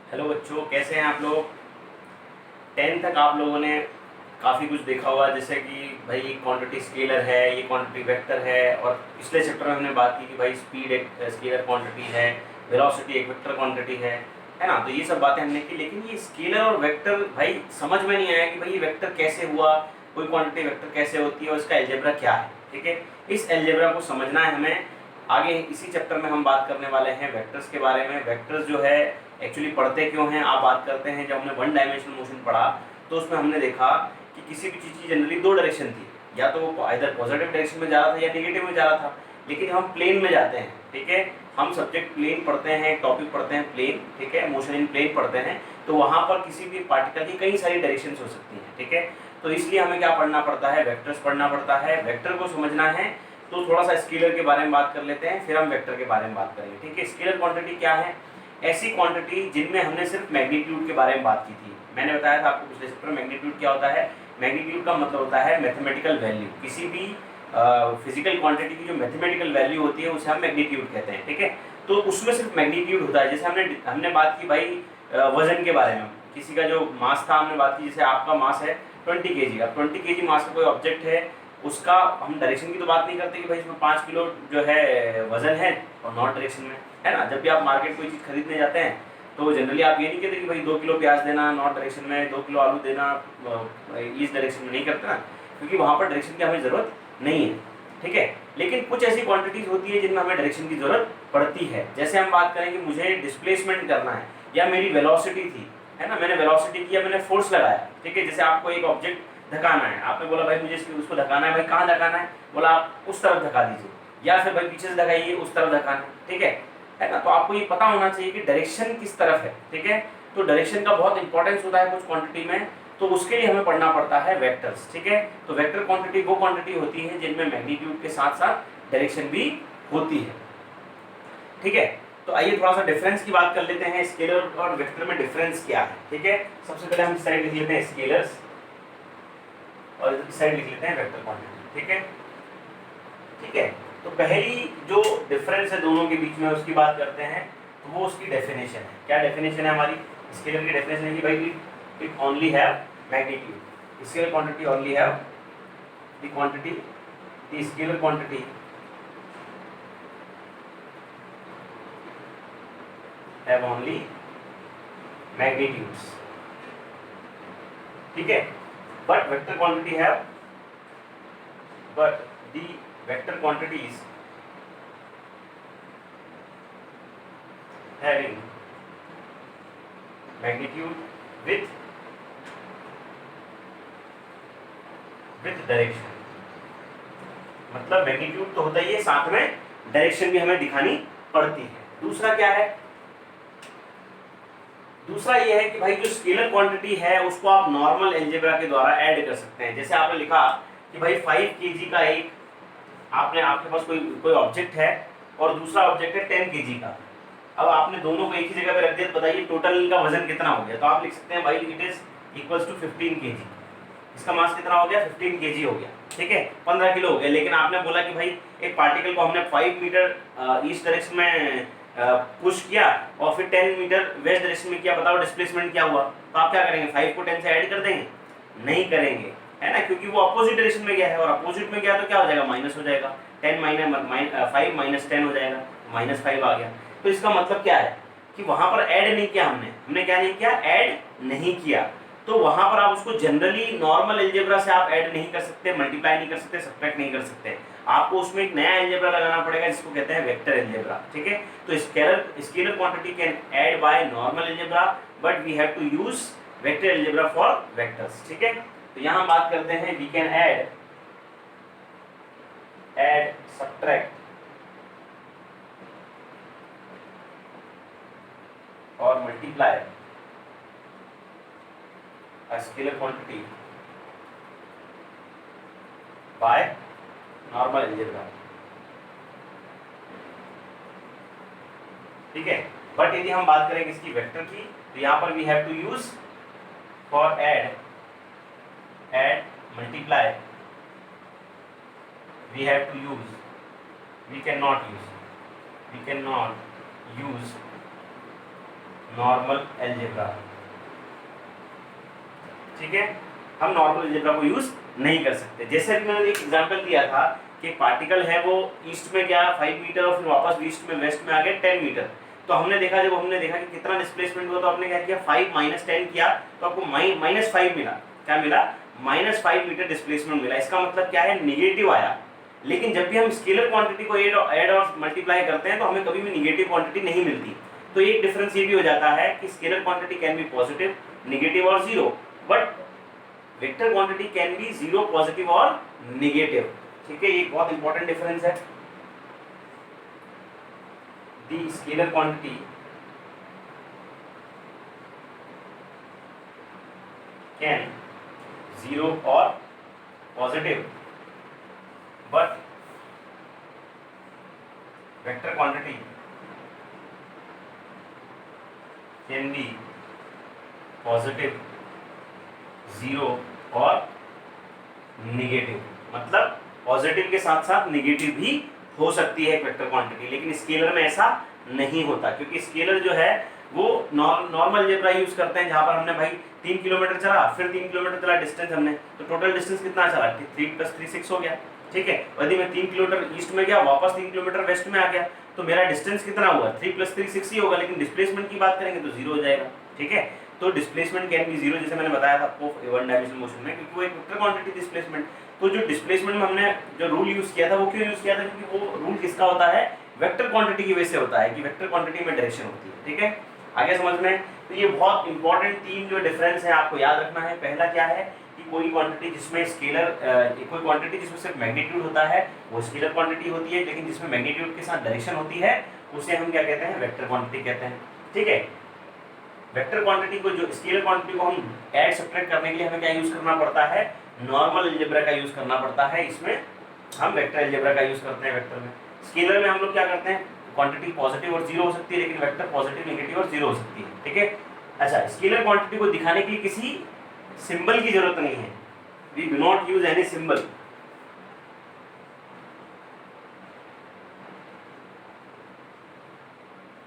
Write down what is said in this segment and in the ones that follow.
Hello बच्चों, कैसे हैं आप लोग। 10 तक आप लोगों ने काफ़ी कुछ देखा होगा, जैसे कि भाई क्वांटिटी स्केलर है, ये क्वांटिटी वेक्टर है, और पिछले चैप्टर में हमने बात की कि भाई स्पीड एक स्केलर क्वांटिटी है, वेलोसिटी एक वेक्टर क्वांटिटी है ना। तो ये सब बातें हमने की, लेकिन ये स्केलर और वेक्टर भाई समझ में नहीं आया कि भाई ये वेक्टर कैसे हुआ, कोई क्वांटिटी वेक्टर कैसे होती है और इसका एल्जेब्रा क्या है। ठीक है, इस एल्जेब्रा को समझना है हमें। आगे इसी चैप्टर में हम बात करने वाले हैं वेक्टर्स के बारे में। वेक्टर्स जो है एक्चुअली पढ़ते क्यों हैं, आप बात करते हैं। जब हमने वन डायमेंशनल मोशन पढ़ा तो उसमें हमने देखा कि किसी भी चीज़ की जनरली दो डायरेक्शन थी, या तो वो इधर पॉजिटिव डायरेक्शन में जा रहा था या नेगेटिव में जा रहा था। लेकिन हम प्लेन में जाते हैं, ठीक है, हम सब्जेक्ट प्लेन पढ़ते हैं, टॉपिक पढ़ते हैं प्लेन, ठीक है, मोशन इन प्लेन पढ़ते हैं। तो वहाँ पर किसी भी पार्टिकल की कई सारी डायरेक्शन हो सकती हैं, ठीक है। तो इसलिए हमें क्या पढ़ना पड़ता है, वेक्टर्स पढ़ना पड़ता है। वेक्टर को समझना है तो थोड़ा सा स्केलर के बारे में बात कर लेते हैं, फिर हम वेक्टर के बारे में बात करेंगे। ठीक है, स्केलर क्वांटिटी क्या है, ऐसी क्वांटिटी जिनमें हमने सिर्फ मैग्नीट्यूड के बारे में बात की थी। मैंने बताया था आपको पिछले चैप्टर में मैग्नीट्यूड क्या होता है। मैग्नीट्यूड का मतलब होता है मैथमेटिकल वैल्यू। किसी भी फिजिकल क्वांटिटी की जो मैथमेटिकल वैल्यू होती है उसे हम मैग्नीट्यूड कहते हैं, ठीक है। तो उसमें सिर्फ मैग्नीट्यूड होता है। जैसे हमने बात की भाई वजन के बारे में, किसी का जो मास था हमने बात की। जैसे आपका मास है 20 kg, अब 20 kg मास का कोई ऑब्जेक्ट है, उसका हम डायरेक्शन की तो बात नहीं करते कि भाई इसमें 5 किलो जो है वजन है और नॉट डायरेक्शन में, है ना। जब भी आप मार्केट कोई चीज़ खरीदने जाते हैं तो जनरली आप ये नहीं कहते कि भाई 2 किलो प्याज देना नॉर्थ डायरेक्शन में, 2 किलो आलू देना ईस्ट डायरेक्शन में, नहीं करते ना, क्योंकि वहाँ पर डायरेक्शन की हमें ज़रूरत नहीं है, ठीक है। लेकिन कुछ ऐसी क्वांटिटीज होती है जिनमें हमें डायरेक्शन की ज़रूरत पड़ती है। जैसे हम बात करेंगे मुझे डिस्प्लेसमेंट करना है, या मेरी वेलोसिटी थी, है ना, मैंने वेलोसिटी किया, मैंने फोर्स लगाया, ठीक है। जैसे आपको एक ऑब्जेक्ट धकाना है, आपने बोला भाई मुझे उसको धकाना है, भाई कहाँ धकाना है, बोला आप उस तरफ धका दीजिए, या फिर भाई पीछे से धकाइए, उस तरफ धकाना है, ठीक है ना। तो आपको ये पता होना चाहिए कि डायरेक्शन किस तरफ है, ठीक है। तो डायरेक्शन का बहुत इंपॉर्टेंस होता है कुछ क्वांटिटी में, तो उसके लिए हमें पढ़ना पड़ता है वेक्टर्स, ठीक है। तो वेक्टर क्वांटिटी वो क्वांटिटी होती है जिनमें मैग्नीट्यूड के साथ साथ डायरेक्शन भी होती है, ठीक है। तो आइए थोड़ा सा डिफरेंस की बात कर लेते हैं, स्केलर और वेक्टर में डिफरेंस क्या है, ठीक है। सबसे पहले हम इस साइड लिख लेते हैं स्केलर्स और इस साइड लिख लेते हैं वेक्टर क्वांटिटी, ठीक है, ठीक है। तो पहली जो डिफरेंस है दोनों के बीच में उसकी बात करते हैं, तो वो उसकी डेफिनेशन है। क्या डेफिनेशन है हमारी स्केलर की? डेफिनेशन है कि भाई it only have magnitude. Scalar quantity only have the quantity, the scalar quantity have only magnitudes, ठीक है। But vector quantity have, but the vector quantities having magnitude with direction. मतलब magnitude तो होता ही है, साथ में डायरेक्शन भी हमें दिखानी पड़ती है। दूसरा क्या है? दूसरा ये है कि भाई जो स्केलर क्वांटिटी है उसको आप नॉर्मल अलजेब्रा के द्वारा ऐड कर सकते हैं। जैसे आपने लिखा कि भाई 5 kg का एक आपके पास कोई ऑब्जेक्ट है और दूसरा ऑब्जेक्ट है 10 kg का। अब आपने दोनों को एक ही जगह पे रख दिया, तो बताइए टोटल इनका वजन कितना हो गया। तो आप लिख सकते हैं भाई it is equals to 15 kg। इसका मास कितना हो गया? 15 kg हो गया, ठीक है, 15 किलो हो गया। लेकिन आपने बोला कि भाई एक पार्टिकल को हमने 5 मीटर ईस्ट डायरेक्शन में पुश किया और फिर 10 मीटर वेस्ट डायरेक्शन में किया, बताओ डिस्प्लेसमेंट क्या हुआ। तो आप क्या करेंगे? 5 को 10 से ऐड कर देंगे? नहीं करेंगे, है ना, क्योंकि वो अपोजिट डायरेक्शन में गया है, और अपोजिट में गया तो क्या हो जाएगा? माइनस हो जाएगा। 10 5 माइनस 10 हो जाएगा, -5 आ गया। तो इसका मतलब क्या है कि वहां पर ऐड नहीं किया हमने क्या नहीं किया? ऐड नहीं किया। तो वहां पर आप उसको जनरली नॉर्मल अलजेब्रा से आप ऐड नहीं कर सकते, मल्टीप्लाई नहीं कर सकते, सब्ट्रैक्ट नहीं कर सकते। आपको उसमें एक नया अलजेब्रा लगाना पड़ेगा जिसको कहते हैं वेक्टर अलजेब्रा, ठीक है। तो scalar quantity can add by normal algebra, but we have to use vector algebra for vectors, ठीक है। तो यहां बात करते हैं वी कैन ऐड, सब्ट्रैक्ट और multiply a scalar quantity by normal algebra, ठीक है। बट यदि हम बात करें किसकी? वेक्टर की, तो यहाँ पर we have to use for add multiply, we have to use, we can not use normal algebra, ठीक है, हम नॉर्मल अलजेब्रा को यूज नहीं कर सकते। जैसे कि मैंने एक एग्जांपल दिया था कि पार्टिकल है वो ईस्ट में गया 5 मीटर और फिर वापस ईस्ट में वेस्ट में आ गया 10 मीटर, तो हमने देखा, जब हमने देखा कि कितना डिस्प्लेसमेंट हुआ तो आपने क्या किया, 5 माइनस 10 किया तो आपको -5 मिला। क्या मिला? -5 मीटर डिस्प्लेसमेंट मिला। इसका मतलब क्या है, निगेटिव आया। लेकिन जब भी हम स्केलर क्वांटिटी को ऐड और मल्टीप्लाई करते हैं तो हमें कभी भी निगेटिव क्वांटिटी नहीं मिलती। तो एक डिफरेंस ये भी हो जाता है कि scalar quantity can be positive, negative और zero, but vector quantity can be zero, positive और नेगेटिव। ठीक है, ये बहुत इंपॉर्टेंट डिफरेंस है। The scalar quantity can zero और positive, but vector quantity can be positive, zero और निगेटिव। मतलब पॉजिटिव के साथ साथ निगेटिव भी हो सकती है एक वेक्टर क्वांटिटी, लेकिन स्केलर में ऐसा नहीं होता, क्योंकि स्केलर जो है वो नॉर्मल अलजेब्रा यूज करते हैं, जहां पर हमने भाई 3 किलोमीटर चला, फिर 3 किलोमीटर चला डिस्टेंस हमने, तो टोटल डिस्टेंस कितना चला, 3 + 3 6 हो गया। ठीक है, यदि मैं 3 किलोमीटर ईस्ट में गया, वापस 3 किलोमीटर वेस्ट में आ गया, तो मेरा डिस्टेंस कितना हुआ, 3 + 3 6 ही होगा, लेकिन डिस्प्लेसमेंट की बात करेंगे तो जीरो हो जाएगा। ठीक है, तो डिस्प्लेसमेंट कैन बी जीरो, जैसे मैंने बताया था आपको वन डायमेंशनल मोशन में, क्योंकि वो एक वेक्टर क्वांटिटी डिस्प्लेसमेंट। तो जो डिस्प्लेसमेंट में हमने जो रूल यूज किया था वो क्यों यूज किया था, क्योंकि वो रूल किसका होता है, वेक्टर क्वांटिटी की वजह से होता है कि वेक्टर क्वांटिटी में डायरेक्शन होती है। ठीक है, आगे समझ में। तो ये बहुत इंपॉर्टेंट 3 जो डिफरेंस है आपको याद रखना है। पहला क्या है कि कोई क्वांटिटी जिसमें स्केलर कोई क्वांटिटी जिसमें सिर्फ मैग्नीट्यूड होता है वो स्केलर क्वांटिटी होती है, लेकिन जिसमें मैग्नीट्यूड के साथ डायरेक्शन होती है उसे हम क्या कहते हैं, वेक्टर क्वांटिटी कहते हैं। ठीक है, वेक्टर क्वांटिटी को, जो स्केलर क्वांटिटी को हम ऐड सब्ट्रैक्ट करने के लिए हमें क्या यूज करना पड़ता है, नॉर्मल अलजेब्रा का यूज करना पड़ता है। इसमें हम वेक्टर अलजेब्रा का यूज करते हैं। वेक्टर में, स्केलर में हम लोग क्या करते हैं, क्वांटिटी पॉजिटिव और जीरो हो सकती है, लेकिन वेक्टर पॉजिटिव, नेगेटिव और जीरो हो सकती है। ठीक है, अच्छा, स्केलर क्वांटिटी को दिखाने के लिए किसी सिंबल की जरूरत नहीं है, we do not use any symbol.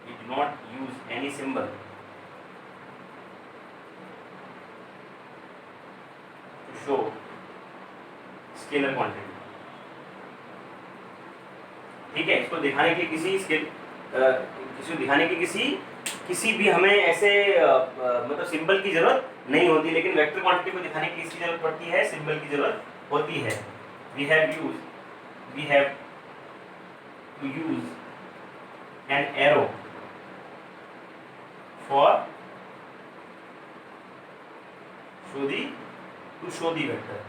We do not use any symbol to show scalar quantity. ठीक है, इसको दिखाने के किसी को दिखाने की किसी भी हमें ऐसे मतलब सिंबल की जरूरत नहीं होती, लेकिन वेक्टर क्वांटिटी को दिखाने की किसकी जरूरत पड़ती है, सिंबल की जरूरत होती है। We have to use an arrow for to show the vector.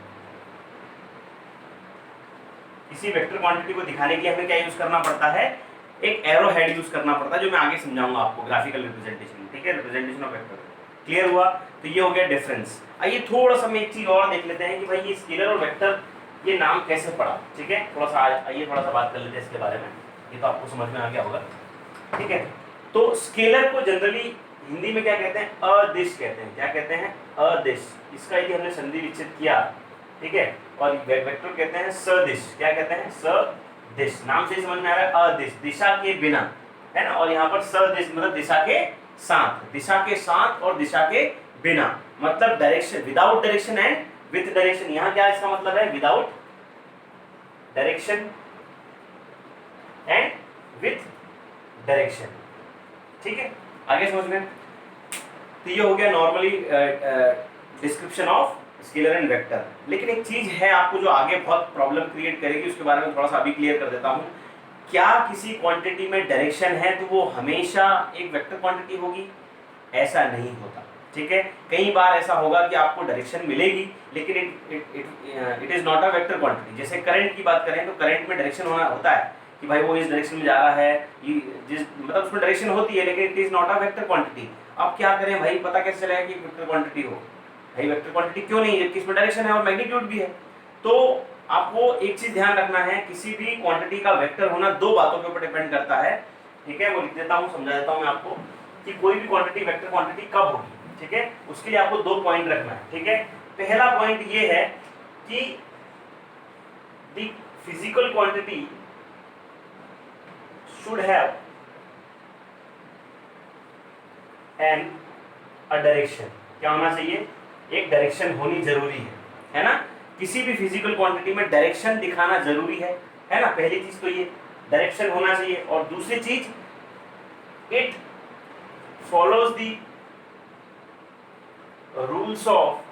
किसी वेक्टर क्वांटिटी को दिखाने के लिए हमें क्या यूज करना पड़ता है, एक एरो हेड यूज करना पड़ता है, जो मैं आगे समझाऊंगा आपको ग्राफिकल रिप्रेजेंटेशन। ठीक है, रिप्रेजेंटेशन ऑफ वेक्टर। क्लियर हुआ? तो ये हो गया डिफरेंस। आइए थोड़ा सा हम एक चीज और देख लेते हैं कि भाई ये स्केलर और वेक्टर ये नाम कैसे पड़ा। ठीक है, थोड़ा सा आइए थोड़ा सा बात कर लेते हैं इसके बारे में, ये तो आपको समझ में आ गया होगा। ठीक है, तो स्केलर को जनरली हिंदी में क्या कहते हैं, अदिश कहते हैं। क्या कहते हैं, अदिश। इसका यदि हमने संधि विच्छेद किया, ठीक है, और वेक्टर कहते हैं सदिश। क्या कहते हैं, सदिश। नाम से ही समझ में आ रहा है, अदिश, दिशा के बिना, है ना। और यहाँ पर सदिश मतलब दिशा के साथ, दिशा के साथ और दिशा के बिना, मतलब direction, without direction and with direction. यहाँ क्या इसका मतलब है, without direction and with direction. ठीक है, आगे समझ में। तो ये हो गया normally description of scalar and vector. लेकिन एक चीज है आपको जो आगे बहुत प्रॉब्लम क्रिएट करेगी, उसके बारे में थोड़ा सा अभी क्लियर कर देता हूं। क्या किसी क्वांटिटी में डायरेक्शन है तो वो हमेशा एक वेक्टर क्वांटिटी होगी? ऐसा नहीं होता। ठीक है, कई बार ऐसा होगा कि आपको डायरेक्शन मिलेगी, लेकिन it is not a vector quantity. जैसे करंट की बात करें तो करंट में डायरेक्शन होता है कि भाई वो इस डायरेक्शन में जा रहा है, जिस मतलब उसमें डायरेक्शन होती है, लेकिन it is not a vector quantity. अब क्या करें भाई, पता कैसे चलेगा कि वेक्टर क्वांटिटी हो? भाई वेक्टर क्वांटिटी क्यों नहीं है, जबकि इसमें डायरेक्शन है और मैग्नीट्यूड भी है। तो आपको एक चीज ध्यान रखना है, किसी भी क्वांटिटी का वेक्टर होना दो बातों के ऊपर डिपेंड करता है। ठीक है, वो लिख देता हूं, समझा देता हूं मैं आपको कि कोई भी क्वांटिटी वेक्टर क्वांटिटी कब होगी। ठीक है, उसके लिए आपको दो पॉइंट रखना है। ठीक है, पहला पॉइंट ये है कि the physical quantity should have and a direction. क्या होना चाहिए? एक डायरेक्शन होनी जरूरी है ना? किसी भी फिजिकल क्वांटिटी में डायरेक्शन दिखाना जरूरी है ना? पहली चीज तो ये डायरेक्शन होना चाहिए। और दूसरी चीज, it follows the rules of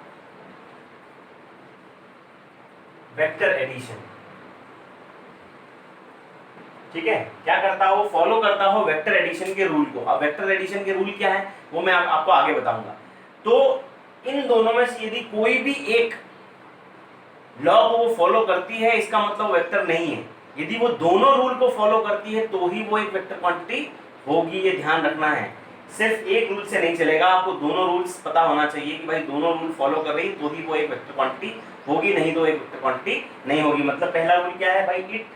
vector addition. ठीक है, क्या करता हो? फॉलो करता हो वेक्टर एडिशन के रूल को। अब वेक्टर एडिशन के रूल क्या है वो मैं आपको आगे बताऊंगा। तो इन दोनों में से यदि कोई भी एक लॉ को वो फॉलो करती है, इसका मतलब वेक्टर नहीं है। यदि वो दोनों रूल को फॉलो करती है तो ही वो एक वेक्टर क्वांटिटी होगी, ये ध्यान रखना है। सिर्फ एक रूल से नहीं चलेगा, आपको दोनों रूल्स पता होना चाहिए कि भाई दोनों रूल फॉलो कर रही तो ही वो एक वेक्टर क्वांटिटी होगी, नहीं तो एक वेक्टर क्वांटिटी नहीं होगी। मतलब पहला रूल क्या है भाई? It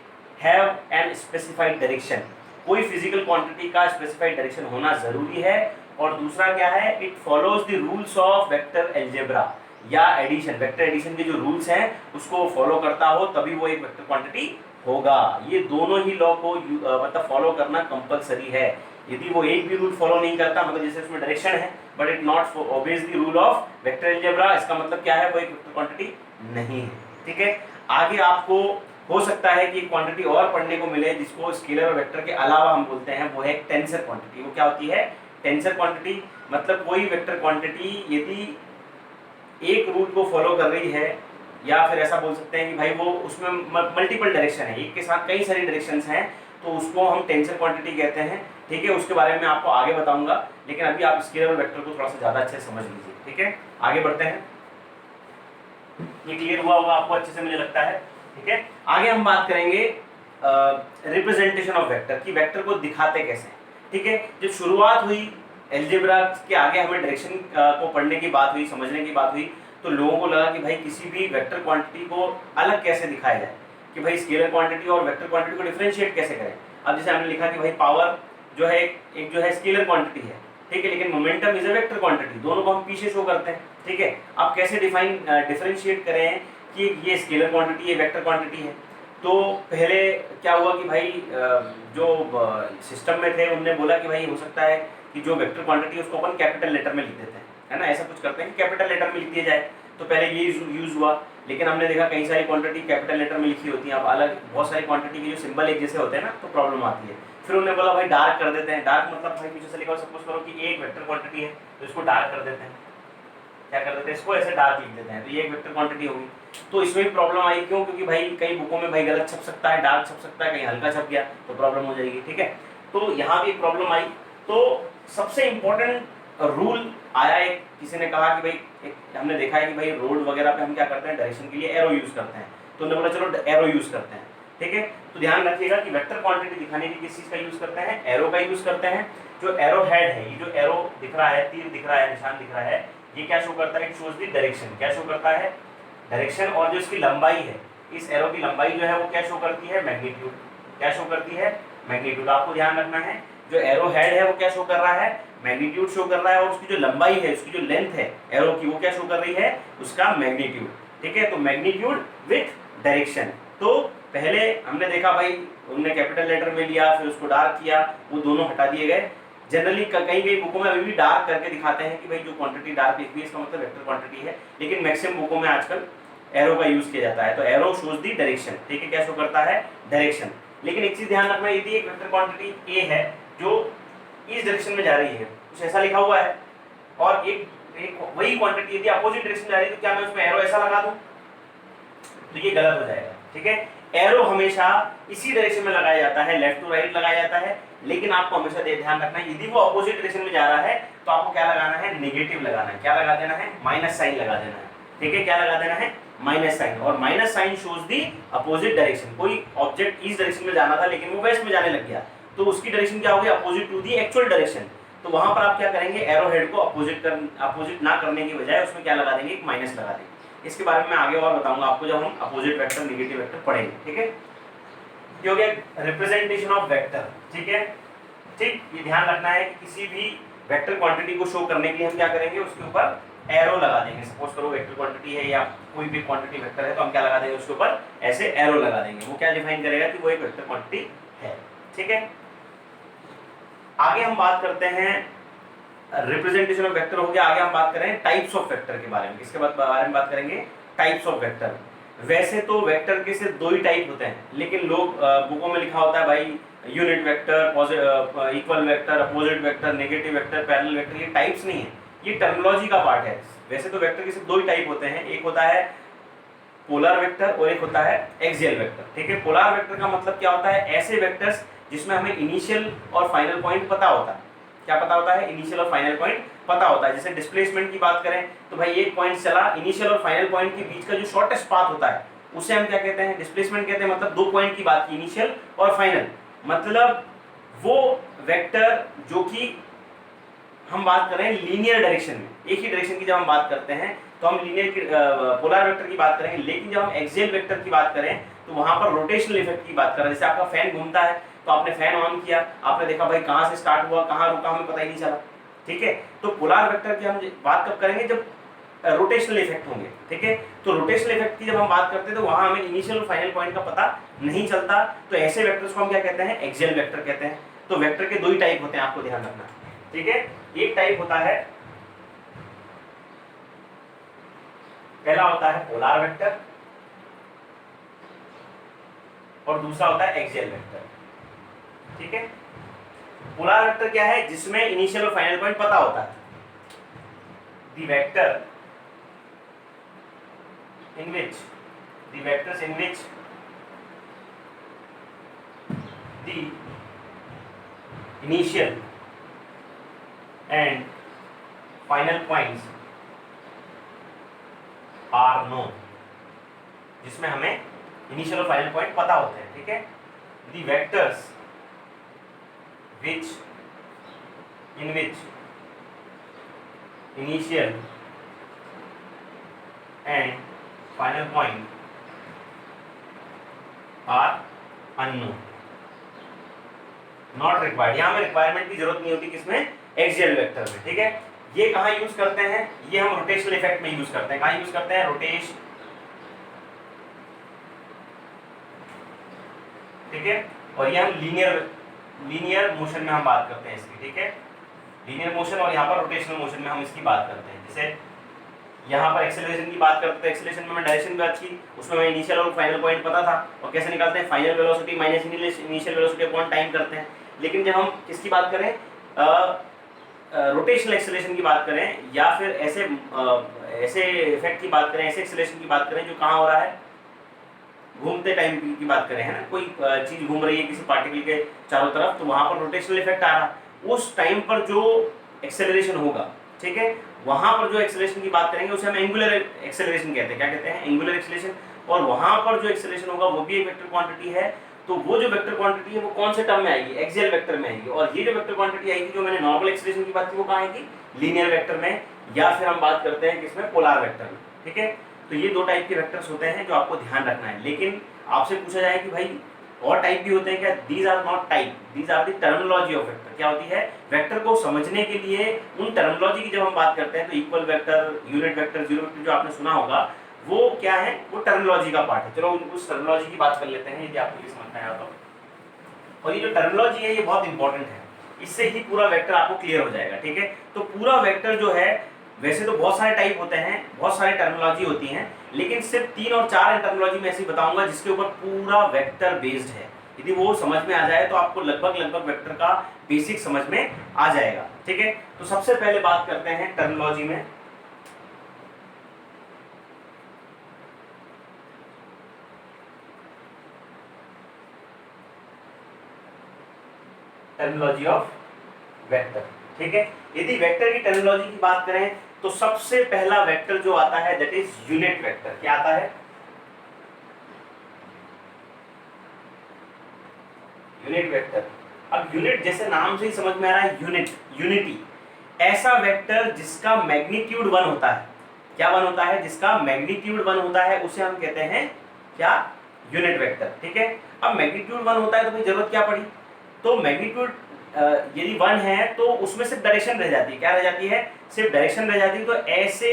have an specified direction. कोई फिजिकल क्वांटिटी का स्पेसिफाइड डायरेक्शन होना जरूरी है। और दूसरा क्या है? It follows the rules of vector algebra या एडिशन। वेक्टर एडिशन के जो रूल्स हैं उसको वो फॉलो करता हो तभी वो एक वेक्टर क्वांटिटी होगा। ये दोनों ही लॉ को मतलब फॉलो करना कंपलसरी है। यदि वो एक भी रूल फॉलो नहीं करता, मतलब जैसे उसमें डायरेक्शन है but it not obeys the rule of vector algebra, इसका मतलब क्या है? वो एक वेक्टर क्वांटिटी नहीं है। ठीक है, आगे आपको हो सकता है कि क्वांटिटी और पढ़ने को मिले जिसको स्केलर और वेक्टर के अलावा हम बोलते हैं, वो है टेंसर क्वांटिटी। वो क्या होती है? टेंसर क्वांटिटी मतलब कोई वेक्टर क्वांटिटी यदि एक रूट को फॉलो कर रही है, या फिर ऐसा बोल सकते हैं कि भाई वो उसमें मल्टीपल डायरेक्शन है, एक के साथ कई सारी डायरेक्शंस हैं, तो उसको हम टेंसर क्वांटिटी कहते हैं। ठीक है, उसके बारे में आपको आगे बताऊंगा, लेकिन अभी आप स्केलर और वेक्टर को थोड़ा सा ज्यादा अच्छे से समझ लीजिए। ठीक है, आगे बढ़ते हैं। ये क्लियर हुआ होगा आपको अच्छे से, मुझे लगता है। ठीक है, आगे हम बात करेंगे रिप्रेजेंटेशन ऑफ वेक्टर की, वेक्टर को दिखाते कैसे। ठीक है, जब शुरुआत हुई अलजेब्रा के आगे हमें डायरेक्शन को पढ़ने की बात हुई, समझने की बात हुई, तो लोगों को लगा कि भाई किसी भी वेक्टर क्वांटिटी को अलग कैसे दिखाया जाए, कि भाई स्केलर क्वांटिटी और वेक्टर क्वांटिटी को डिफरेंशिएट कैसे करें। अब जैसे हमने लिखा कि भाई पावर जो है एक जो है स्केलर क्वांटिटी है, ठीक है, लेकिन momentum is a vector quantity, दोनों को हम पीछे शो करते हैं। ठीक है, अब कैसे डिफरेंशिएट करें कि ये स्केलर क्वांटिटी है, वेक्टर क्वांटिटी है। तो पहले क्या हुआ कि भाई जो सिस्टम में थे उनने बोला कि भाई हो सकता है कि जो वेक्टर क्वांटिटी है उसको अपन कैपिटल लेटर में लिख देते हैं, है ना? ऐसा कुछ करते हैं कि कैपिटल लेटर में लिख दिया जाए। तो पहले ये यूज हुआ, लेकिन हमने देखा कई सारी क्वांटिटी कैपिटल लेटर में लिखी होती हैं। अब अलग बहुत सारी क्वांटिटी के जो सिंबल एक जैसे होते हैं ना, तो प्रॉब्लम आती है। फिर उन्होंने बोला भाई डार्क कर देते हैं। डार्क मतलब भाई पीछे से लिखा, सपोज करो कि एक वेक्टर क्वांटिटी है तो इसको डार्क कर देते हैं। क्या कर देते हैं? इसको ऐसे डार्क लिख देते हैं, तो ये एक वेक्टर क्वांटिटी होगी। तो इसमें भी प्रॉब्लम आई, क्यों? क्योंकि भाई कई बुकों में भाई गलत छप सकता है, डार्क छप सकता है, कहीं हल्का छप गया तो प्रॉब्लम हो जाएगी। ठीक है, तो यहाँ भी प्रॉब्लम आई। तो सबसे इंपॉर्टेंट रूल आया, एक किसी ने कहा कि भाई हमने देखा है कि भाई रोड वगैरह पे हम क्या करते हैं, डायरेक्शन के लिए एरो यूज करते हैं, तो उन्होंने बोला चलो एरो यूज करते हैं। ठीक है, तो ध्यान रखिएगा कि वेक्टर क्वांटिटी दिखाने के लिए किस चीज का यूज करते हैं? एरो का यूज करते हैं। जो एरो हेड है, ये जो एरो दिख रहा है, तीर दिख रहा है, निशान दिख रहा है, ये क्या शो करता है? Shows the direction. क्या शो करता है? डायरेक्शन। और जो इसकी लंबाई है, इस एरो की लंबाई जो है वो क्या शो करती है? मैग्नीट्यूड। क्या शो करती है? मैग्नीट्यूड। आपको ध्यान रखना है, जो एरो हेड है वो क्या शो कर रहा है? मैग्नीट्यूड शो कर रहा है। और उसकी जो लंबाई है, उसकी जो लेंथ है एरो की, वो क्या शो कर रही है? उसका मैग्नीट्यूड। ठीक है, तो मैग्नीट्यूड विथ डायरेक्शन। तो पहले हमने देखा भाई उन्होंने कैपिटल लेटर में लिया, फिर उसको डार्क किया, वो दोनों हटा दिए गए। जनरली कई बुकों में अभी भी डार्क करके दिखाते हैं कि भाई जो क्वांटिटी डार्क लिखी है इसका मतलब वेक्टर क्वांटिटी है, लेकिन मैक्सिमम बुकों में आजकल एरो का यूज किया जाता है। तो एरो शोज दी डायरेक्शन। ठीक है, क्या शो करता है? डायरेक्शन। लेकिन एक चीज ध्यान रखना, यदि एक वेक्टर क्वांटिटी ए है जो इस डायरेक्शन में जा रही है, कुछ ऐसा लिखा हुआ है, और एक वही क्वांटिटी यदि अपोजिट डायरेक्शन जा रही है, तो क्या मैं उसमें एरो ऐसा लगा दूं? तो ये गलत हो जाएगा। ठीक है, एरो हमेशा इसी डायरेक्शन में लगाया जाता है, लेफ्ट टू राइट लगाया जाता है, लेकिन आपको हमेशा ध्यान रखना है यदि वो अपोजिट डायरेक्शन में जा रहा है तो आपको क्या लगाना है? नेगेटिव लगाना है। क्या लगा देना है? माइनस साइन लगा देना है। ठीक है, क्या लगा देना है? Minus sign. और minus sign shows the opposite direction. कोई ऑब्जेक्ट इस डायरेक्शन में जाना था लेकिन वो वेस्ट में जाने लग गया, तो उसकी डायरेक्शन क्या होगी? Opposite to the actual direction. तो वहां पर आप क्या करेंगे? एरो हेड को अपोजिट ना करने की बजाय उसमें क्या लगा देंगे? एक माइनस लगा देंगे। इसके बारे में मैं आगे और बताऊंगा आपको जब हम अपोजिट वेक्टर, नेगेटिव वेक्टर पढ़ेंगे। ठीक है, ये हो गया रिप्रेजेंटेशन ऑफ वेक्टर। ठीक है, ठीक, ये ध्यान रखना है कि किसी भी वेक्टर क्वांटिटी को शो करने के लिए हम क्या करेंगे? उसके ऊपर एरो लगा देंगे। सपोज करो वेक्टर क्वांटिटी है या कोई भी क्वांटिटी वेक्टर है, तो हम क्या लगा देंगे? उसके ऊपर ऐसे एरो लगा देंगे। वो क्या डिफाइन करेगा कि वो एक वेक्टर क्वांटिटी है। ठीक है, आगे हम बात करते हैं रिप्रेजेंटेशन ऑफ वेक्टर हो गया। आगे हम बात करें टाइप्स ऑफ वेक्टर के बारे में। किसके बारे में बात करेंगे? Types of vector. वैसे तो वेक्टर के सिर्फ दो ही टाइप होते हैं, लेकिन लोग बुकों में लिखा होता है भाई unit vector, equal vector, opposite vector, negative vector, parallel vector. ये टाइप्स नहीं है, ये टर्मिनोलॉजी का पार्ट है। वैसे तो वेक्टर के सिर्फ दो ही टाइप होते हैं, एक होता है पोलर वेक्टर और एक होता है एक्सियल वेक्टर। ठीक है, पोलर वेक्टर का मतलब क्या होता है? ऐसे वेक्टर्स जिसमें हमें इनिशियल और फाइनल पॉइंट पता होता है। क्या पता होता है? इनिशियल और फाइनल पॉइंट पता होता है। जैसे डिस्प्लेसमेंट की बात करें तो भाई एक पॉइंट चला, इनिशियल और फाइनल पॉइंट के बीच का जो शॉर्टेस्ट पाथ होता है उसे हम क्या कहते हैं? डिस्प्लेसमेंट कहते हैं। मतलब दो पॉइंट की बात की, इनिशियल और फाइनल। मतलब वो वेक्टर जो कि हम बात कर रहे हैं लीनियर डायरेक्शन में, एक ही डायरेक्शन की जब हम बात करते हैं तो हम लीनियर पोलर वेक्टर की बात करेंगे। लेकिन जब हम एक्सियल वेक्टर की बात करें तो वहां पर रोटेशनल इफेक्ट की बात कर रहे हैं। जैसे आपका फैन घूमता है तो आपने फैन ऑन किया, आपने देखा भाई कहां से स्टार्ट हुआ कहां रुका हमें पता ही नहीं चला। ठीक है, तो पोलर वेक्टर की हम बात कब करेंगे? जब रोटेशनल इफेक्ट होंगे। ठीक है, तो रोटेशनल इफेक्ट की जब हम बात करते हैं तो वहां हमें इनिशियल और फाइनल पॉइंट का पता नहीं चलता। तो ऐसे वेक्टर्स को हम क्या कहते हैं? एक्सियल वेक्टर कहते हैं। तो वेक्टर के दो ही टाइप होते हैं, आपको ध्यान रखना। ठीक है, एक टाइप होता है, पहला होता है पोलर वेक्टर और दूसरा होता है एक्सियल वेक्टर। ठीक है, पोलर वेक्टर क्या है? जिसमें इनिशियल और फाइनल पॉइंट पता होता है। The vector in which the vectors in which the initial and final points are known, जिसमें हमें इनिशियल और फाइनल पॉइंट पता होते हैं। ठीक है, the vectors in which initial and final point are unknown, not required। यहाँ में रिक्वायरमेंट की जरूरत नहीं होती, किसमें? एक्सियल वेक्टर में। ठीक है, ये कहाँ यूज करते हैं? ये हम रोटेशनल इफेक्ट में यूज करते हैं। कहाँ यूज करते हैं? रोटेशन। ठीक है, और ये हम लीनियर मोशन में हम बात करते हैं इसकी। ठीक है, लीनियर मोशन और यहाँ पर रोटेशनल मोशन में हम इसकी बात करते हैं। जैसे यहाँ पर एक्सेलरेशन की बात करते हैं, एक्सेलरेशन में डायरेक्शन बात की, उसमें हमें इनिशियल और फाइनल पॉइंट पता था। और कैसे निकालते हैं? Final velocity minus initial velocity upon time करते हैं। लेकिन जब हम किसकी बात करें, रोटेशनल एक्सेलरेशन की बात करें या फिर ऐसे इफेक्ट की बात करें, ऐसे एक्सेलरेशन की बात करें जो कहाँ हो रहा है? घूमते टाइम की बात करें, है ना, कोई चीज घूम रही है किसी पार्टिकल के चारों तरफ, तो वहां पर रोटेशनल इफेक्ट आ रहा है। उस टाइम पर जो एक्सेलरेशन होगा, ठीक है, वहां पर जो एक्सेलरेशन की बात करेंगे उसे हम एंगुलर एक्सेलरेशन कहते हैं। क्या कहते हैं? Angular acceleration. और वहां पर जो एक्सेलरेशन होगा वो भी एक वेक्टर क्वांटिटी है। तो वो जो वेक्टर क्वांटिटी है वो कौन से टर्म में आएगी? एक्सियल वेक्टर में आएगी। और ये जो वेक्टर क्वांटिटी आएगी, जो मैंने नॉर्मल एक्सेलरेशन की बात की, वो कहाँ आएगी? लीनियर वेक्टर में, या फिर हम बात करते हैं किसमें? पोलर वेक्टर में। ठीक है, तो ये दो टाइप के वेक्टर्स होते हैं जो आपको ध्यान रखना है। लेकिन आपसे पूछा जाए कि भाई और टाइप भी होते हैं क्या? These are not type, these are the terminology of vector. क्या होती है? वेक्टर को समझने के लिए उन टर्मिनोलॉजी की जब हम बात करते हैं तो equal vector, unit vector, zero vector जो आपने सुना होगा, वो क्या है? वो टर्मिनोलॉजी का पार्ट है। चलो उस टर्मिनोलॉजी की बात कर लेते हैं, यदि आपको ये समझ में आया तो। और ये जो टर्मिनोलॉजी है ये बहुत इंपॉर्टेंट है, इससे ही पूरा वेक्टर आपको क्लियर हो जाएगा। ठीक है, तो पूरा वेक्टर जो है, वैसे तो बहुत सारे टाइप होते हैं, बहुत सारी टर्मिनोलॉजी होती हैं, लेकिन सिर्फ 3 और 4 टर्मिनोलॉजी में ऐसी बताऊंगा जिसके ऊपर पूरा वेक्टर बेस्ड है। यदि वो समझ में आ जाए तो आपको लगभग वेक्टर का बेसिक समझ में आ जाएगा। ठीक है, तो सबसे पहले बात करते हैं टर्मिनोलॉजी में। Terminology of vector. ठीक है, यदि वेक्टर की टर्मिनोलॉजी की बात करें तो सबसे पहला वेक्टर जो आता है दैट इज यूनिट वेक्टर। क्या आता है? Unit vector. अब यूनिट जैसे नाम से ही समझ में आ रहा है, यूनिट, यूनिटी, ऐसा वेक्टर जिसका मैग्नीट्यूड 1 होता है। क्या 1 होता है? जिसका मैग्नीट्यूड 1 होता है उसे हम कहते हैं क्या? Unit vector. ठीक है, अब मैग्नीट्यूड 1 होता है तो भाई जरूरत क्या पड़ी? तो मैग्नीट्यूड यदि 1 है तो उसमें सिर्फ डायरेक्शन रह जाती है। क्या रह जाती है? सिर्फ डायरेक्शन रह जाती है। तो ऐसे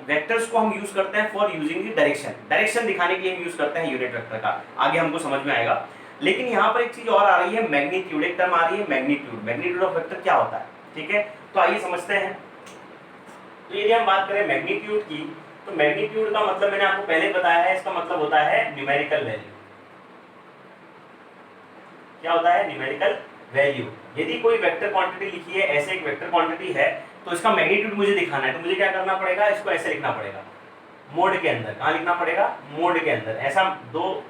वेक्टर्स को हम यूज करते हैं for using the direction. Direction दिखाने के लिए हम यूज करते हैं यूनिट वेक्टर का, आगे हमको समझ में आएगा। लेकिन यहाँ पर एक चीज और आ रही है, मैग्नीट्यूड। एक टर्म आ रही है मैग्नीट्यूड। मैग्नीट्यूड ऑफ वेक्टर क्या होता है? ठीक है, तो आइए समझते हैं। तो यदि हम बात करें मैग्नीट्यूड की, तो मैग्नीट्यूड का मतलब मैंने आपको पहले बताया है, इसका मतलब होता है न्यूमेरिकल वैल्यू। क्या होता है? Numerical value. यदि कोई वेक्टर क्वांटिटी लिखी है, ऐसे एक वेक्टर क्वांटिटी है, तो इसका मैग्नीट्यूड मुझे दिखाना है, तो मुझे क्या करना पड़ेगा? इसको ऐसे लिखना पड़ेगा, मोड के अंदर। कहाँ लिखना पड़ेगा? मोड के अंदर। ऐसा दो,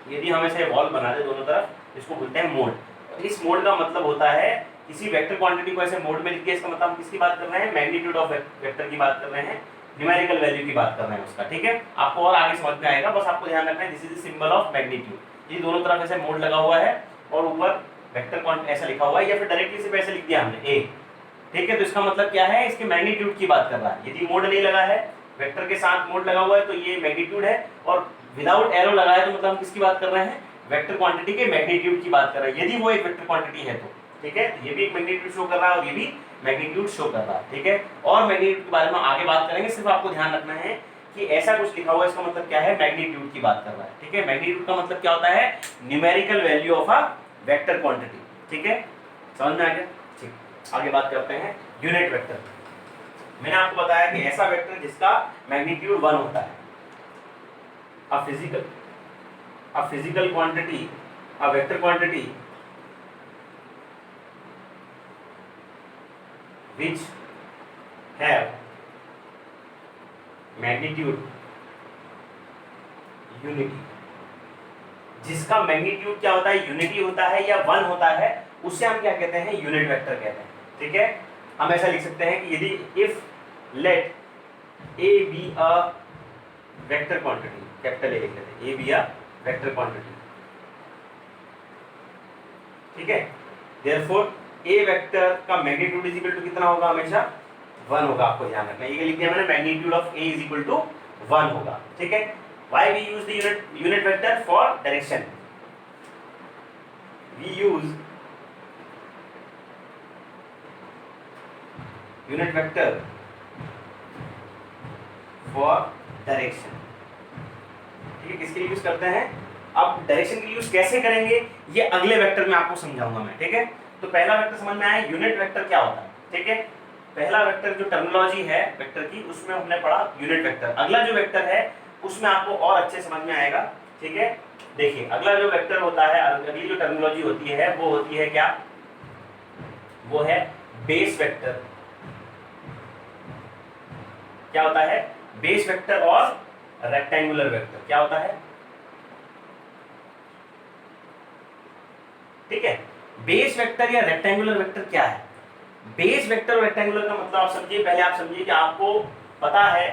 यदि हम ऐसे वॉल बना दे दोनों तरफ, इसको बोलते हैं मोड। इस मोड का मतलब होता है किसी वेक्टर क्वांटिटी को ऐसे मोड में लिख दिया, इसका मतलब हम किसकी बात कर रहे हैं? मैग्नीट्यूड ऑफ वेक्टर की बात कर रहे हैं, न्यूमेरिकल वैल्यू की बात कर रहे हैं उसका। ठीक है, आपको और आगे समझ में आएगा, बस आपको ध्यान रखना है this is the symbol of magnitude. ये दोनों तरफ ऐसे मोड लगा हुआ है और ऊपर वेक्टर क्वांटिटी ऐसा लिखा हुआ है, या फिर डायरेक्टली सिर्फ ऐसे लिख दिया हमने ए। ठीक है, तो इसका मतलब क्या है? इसके मैग्नीट्यूड की बात कर रहा है। यदि मोड नहीं लगा है, वेक्टर के साथ मोड लगा हुआ है, तो ये मैग्नीट्यूड है, और विदाउट एरो लगा है तो मतलब हम किसकी बात कर रहे हैं? वेक्टर क्वांटिटी के मैग्नीट्यूड की बात कर रहे हैं, यदि वो एक वेक्टर क्वांटिटी है तो। ठीक है, ये भी एक मैग्नीट्यूड शो कर रहा है और ये भी मैग्नीट्यूड शो कर रहा है। ठीक है, और मैग्नीट्यूड के बारे में आगे बात करेंगे, सिर्फ आपको ध्यान रखना है कि ऐसा कुछ लिखा हुआ है, इसका मतलब क्या है? मैग्नीट्यूड की बात कर रहा है। ठीक है, मैग्नीट्यूड का मतलब क्या होता है? Numerical value of a vector quantity. ठीक है, समझ में आ गया? ठीक, आगे बात करते हैं यूनिट वेक्टर। मैंने आपको बताया कि ऐसा वेक्टर जिसका मैग्नीट्यूड 1 होता है। A physical quantity, a vector quantity which have magnitude unity, जिसका मैग्नीट्यूड क्या होता है? यूनिटी होता है या 1 होता है, उससे हम क्या कहते हैं? यूनिट वेक्टर कहते हैं। ठीक है, हम ऐसा लिख सकते हैं कि यदि if late A be a vector quantity, capital A लिख लेते हैं, A be a vector quantity. ठीक है, देयरफॉर ए वेक्टर का मैग्नीट्यूड इज इक्वल टू कितना होगा? हमेशा 1 होगा। आपको ध्यान रखना है, ये लिख दिया मैंने, magnitude of A is equal to 1 होगा। ठीक है, why we use the unit vector? For direction. We use unit vector for direction. ठीक है, किसके लिए यूज करते हैं? अब डायरेक्शन के लिए यूज कैसे करेंगे, ये अगले वेक्टर में आपको समझाऊंगा मैं। ठीक है, तो पहला वेक्टर समझ में आया, यूनिट वेक्टर क्या होता है। ठीक है, पहला वेक्टर जो टर्मिनोलॉजी है वेक्टर की, उसमें हमने पढ़ा यूनिट वेक्टर। अगला जो वेक्टर है उसमें आपको और अच्छे समझ में आएगा। ठीक है, देखिए अगला जो वेक्टर होता है, अगली जो टर्मिनोलॉजी होती है वो होती है क्या? वो है बेस वेक्टर। क्या होता है? बेस वेक्टर और रेक्टेंगुलर वेक्टर। क्या होता है? ठीक है, बेस वेक्टर या रेक्टेंगुलर वेक्टर क्या है? बेस वेक्टर और रेक्टेंगुलर का मतलब आप समझिए, पहले आप समझिए कि आपको पता है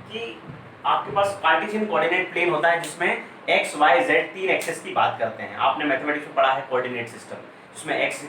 कि आपके पास कार्टेशियन कोऑर्डिनेट प्लेन होता है, जिसमें x y z 3 एक्सेस की बात करते हैं। आपने मैथमेटिक्स में पढ़ा है कोऑर्डिनेट सिस्टम, जिसमें x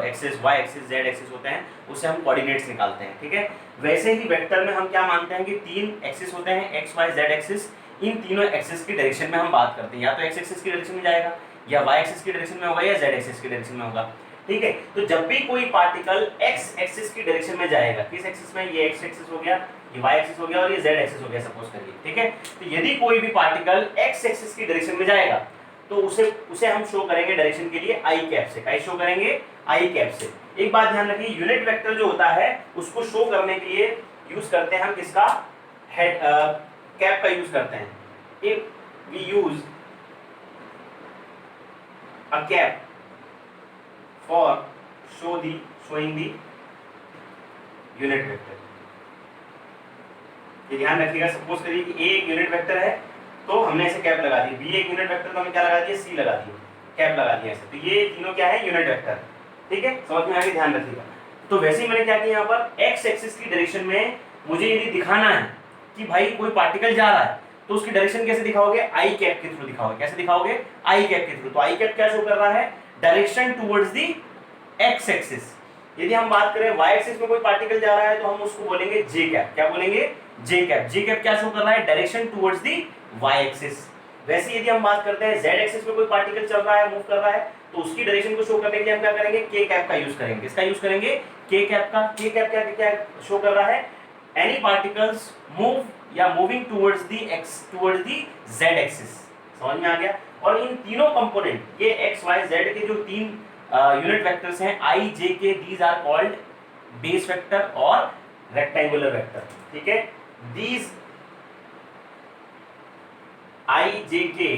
axis y axis z axis होते हैं, उससे हम कोऑर्डिनेट्स निकालते हैं। ठीक है, वैसे ही वेक्टर में हम क्या मानते हैं कि 3 एक्सेस होते हैं, x y z एक्सेस। इन तीनों एक्सेस की डायरेक्शन में हम बात करते हैं, या तो x एक्सेस की डायरेक्शन में जाएगा, या y एक्सिस की डायरेक्शन में होगा, या z एक्सिस की डायरेक्शन में होगा। ठीक है, तो जब भी कोई पार्टिकल x एक्सिस की डायरेक्शन में जाएगा, किस एक्सिस में? ये x एक्सिस हो गया, ये y एक्सिस हो गया और ये z एक्सिस हो गया सपोज करिए। ठीक है, तो यदि कोई भी पार्टिकल x एक्सिस की डायरेक्शन में जाएगा तो उसे हम शो करेंगे डायरेक्शन के लिए i कैप से। क्या शो करेंगे? i कैप से। एक बात ध्यान रखिए, यूनिट वेक्टर जो होता है उसको शो करने के लिए यूज करते हैं हम किसका? हेड कैप का यूज करते हैं। If we use a cap for showing the unit vector। ये ध्यान रखिएगा, सपोज करिए कि a एक यूनिट वेक्टर है तो हमने ऐसे कैप लगा दी, b एक यूनिट वेक्टर तो हमने क्या लगा दिया? c लगा दिया, कैप लगा दिया ऐसे। तो ये तीनों क्या है? Unit vector. ठीक है, समझ में आ गया? ध्यान रखिएगा। तो वैसे ही मैंने क्या किया, यहाँ पर x एक्सिस की डायरेक्शन में मुझे यदि दिखाना है कि भाई कोई पार्टिकल जा रहा है, तो उसकी डायरेक्शन कैसे दिखाओगे? आई कैप के थ्रू दिखाओगे। कैसे दिखाओगे? आई कैप के थ्रू। तो आई कैप क्या शो कर रहा है? Direction towards the X axis. यदि हम बात करें वाई एक्सिस में कोई पार्टिकल जा रहा है तो हम उसको बोलेंगे जे कैप। क्या बोलेंगे? J cap. जे कैप क्या शो कर रहा है? Direction towards the Y axis. वैसे यदि हम बात करते हैं जेड एक्सिस में कोई पार्टिकल चल रहा है, मूव कर रहा है, तो उसकी डायरेक्शन को शो करने के लिए हम क्या करेंगे? के कैप का यूज करेंगे। किसका यूज करेंगे? के कैप का। के कैप क्या शो कर रहा है? एनी पार्टिकल्स मूव या moving towards the Z axis. समझ में आ गया? और इन तीनों कंपोनेंट, ये एक्स वाई जेड के जो तीन यूनिट वेक्टर्स हैं I J K, these are called base vector और रेक्टेंगुलर वेक्टर, ठीक है। These I J K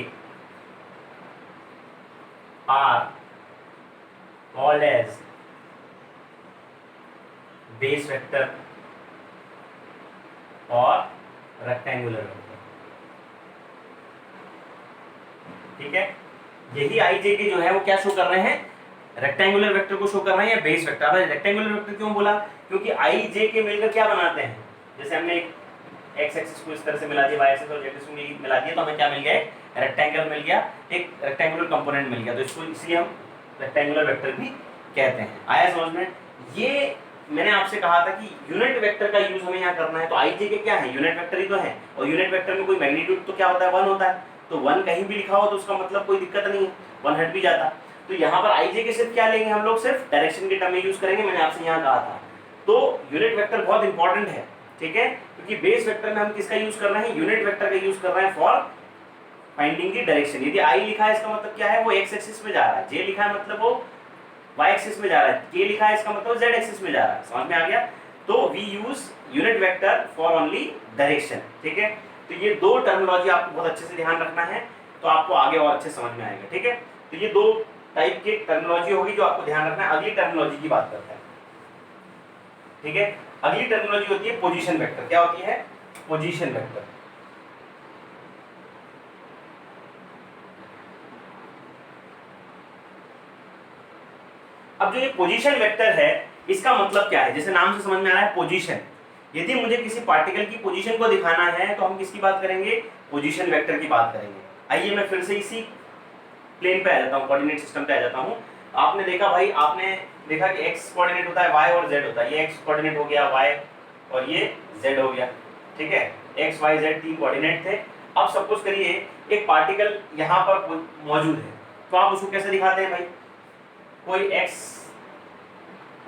are called as base vector और रेक्टेंगुलर वेक्टर, ठीक है। यही आई जे के जो है वो क्या शो कर रहे हैं, रेक्टेंगुलर वेक्टर को शो कर रहे हैं या बेस वेक्टर। अब रेक्टेंगुलर वेक्टर क्यों बोला, क्योंकि आई जे के मिलकर क्या बनाते हैं, जैसे हमने एक एक्स एक्सिस को इस तरह से मिला दिया, वाई एक्सिस और जेड एक्सिस को मिला दिया, तो हमें क्या मिल गया, रेक्टेंगल मिल गया, एक रेक्टेंगुलर कंपोनेंट मिल गया, तो इसको इसलिए हम रेक्टेंगुलर वेक्टर भी कहते हैं। आया समझ में। ये मैंने आपसे कहा था कि यूनिट वेक्टर का यूज हमें यहाँ करना है, तो आई जे के क्या है, यूनिट वेक्टर ही तो है, और यूनिट वेक्टर में कोई मैग्नीट्यूड तो क्या होता है, 1 होता है, तो 1 कहीं भी लिखा हो तो उसका मतलब कोई दिक्कत नहीं है, 1 हट भी जाता। तो यहाँ पर आई जे के सिर्फ क्या लेंगे हम लोग, सिर्फ डायरेक्शन के टर्म में यूज करेंगे, मैंने आपसे यहाँ कहा था। तो यूनिट वेक्टर बहुत इंपॉर्टेंट है, ठीक है, क्योंकि बेस वेक्टर में हम किसका यूज कर रहे हैं, यूनिट वेक्टर का यूज कर रहे हैं फॉर फाइंडिंग दी डायरेक्शन। यदि आई लिखा है इसका मतलब क्या है, वो एक्स एक्सिस में जा रहा है, जे लिखा है मतलब वो वाई एक्सिस में जा रहा है, के लिखा है इसका मतलब जेड एक्सिस में जा रहा है, समझ में आ गया। तो we use unit vector for only direction, ठीक है। तो ये दो टर्मिनोलॉजी आपको बहुत अच्छे से ध्यान रखना है, तो आपको आगे और अच्छे समझ में आएगा, ठीक है। तो ये दो टाइप की टर्मिनोलॉजी होगी जो आपको ध्यान रखना है। अगली टर्मिनोलॉजी की बात करते हैं, ठीक है। अगली टर्मिनोलॉजी होती है पोजीशन वेक्टर। क्या होती है, पोजीशन वेक्टर। अब जो ये पोजीशन वेक्टर है इसका मतलब क्या है, जैसे नाम से समझ में आ रहा है पोजीशन। यदि मुझे किसी पार्टिकल की पोजीशन को दिखाना है तो हम किसकी बात करेंगे, पोजीशन वेक्टर की बात करेंगे। आइए मैं फिर से इसी प्लेन पे आ जाता हूँ, कोऑर्डिनेट सिस्टम पे आ जाता हूँ। आपने देखा भाई, आपने देखा कि x कोऑर्डिनेट होता है, y और z होता है, ये x कोऑर्डिनेट हो गया, y और ये z हो गया, ठीक है। x y z 3 कोऑर्डिनेट थे। अब सपोज करिए एक पार्टिकल यहाँ पर मौजूद है, तो आप उसको कैसे दिखाते हैं भाई, कोई x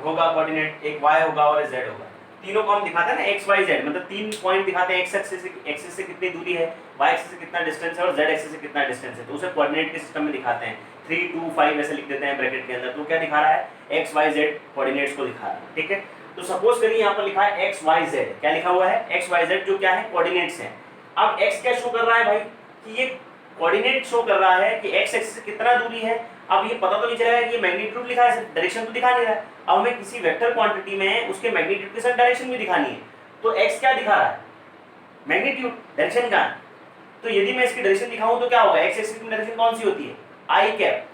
होगा कोऑर्डिनेट, एक y होगा और z होगा, तीनों को हम दिखाते हैं ना x y z, मतलब 3 पॉइंट दिखाते हैं, x एक्सिस से कितनी दूरी है, y एक्सिस से कितना डिस्टेंस है और z एक्सिस से कितना डिस्टेंस है, तो उसे कोऑर्डिनेट के सिस्टम में दिखाते हैं। 3 2 5 ऐसे लिख देते हैं ब्रैकेट के अंदर, तो क्या दिखा रहा है, x y z कोऑर्डिनेट्स को दिखा रहा है, ठीक है। तो सपोज करिए यहाँ पर लिखा है x y z, क्या लिखा हुआ है, x y z जो क्या है, कोऑर्डिनेट्स हैं। अब x क्या शो कर रहा है भाई, कि ये कोऑर्डिनेट शो कर रहा है कि x एक्सिस से कितना दूरी है। अब ये पता तो नहीं चलेगा कि ये मैग्नीट्यूड लिखा है, डायरेक्शन तो दिखा नहीं रहा है। अब हमें किसी वेक्टर क्वांटिटी में उसके मैग्नीट्यूड के साथ डायरेक्शन भी दिखानी है, तो x क्या दिखा रहा है, मैग्नीट्यूड, डायरेक्शन का। तो यदि मैं इसकी डायरेक्शन दिखाऊं तो क्या होगा, x एक्सिस में डायरेक्शन कौन सी होती है, i कैप,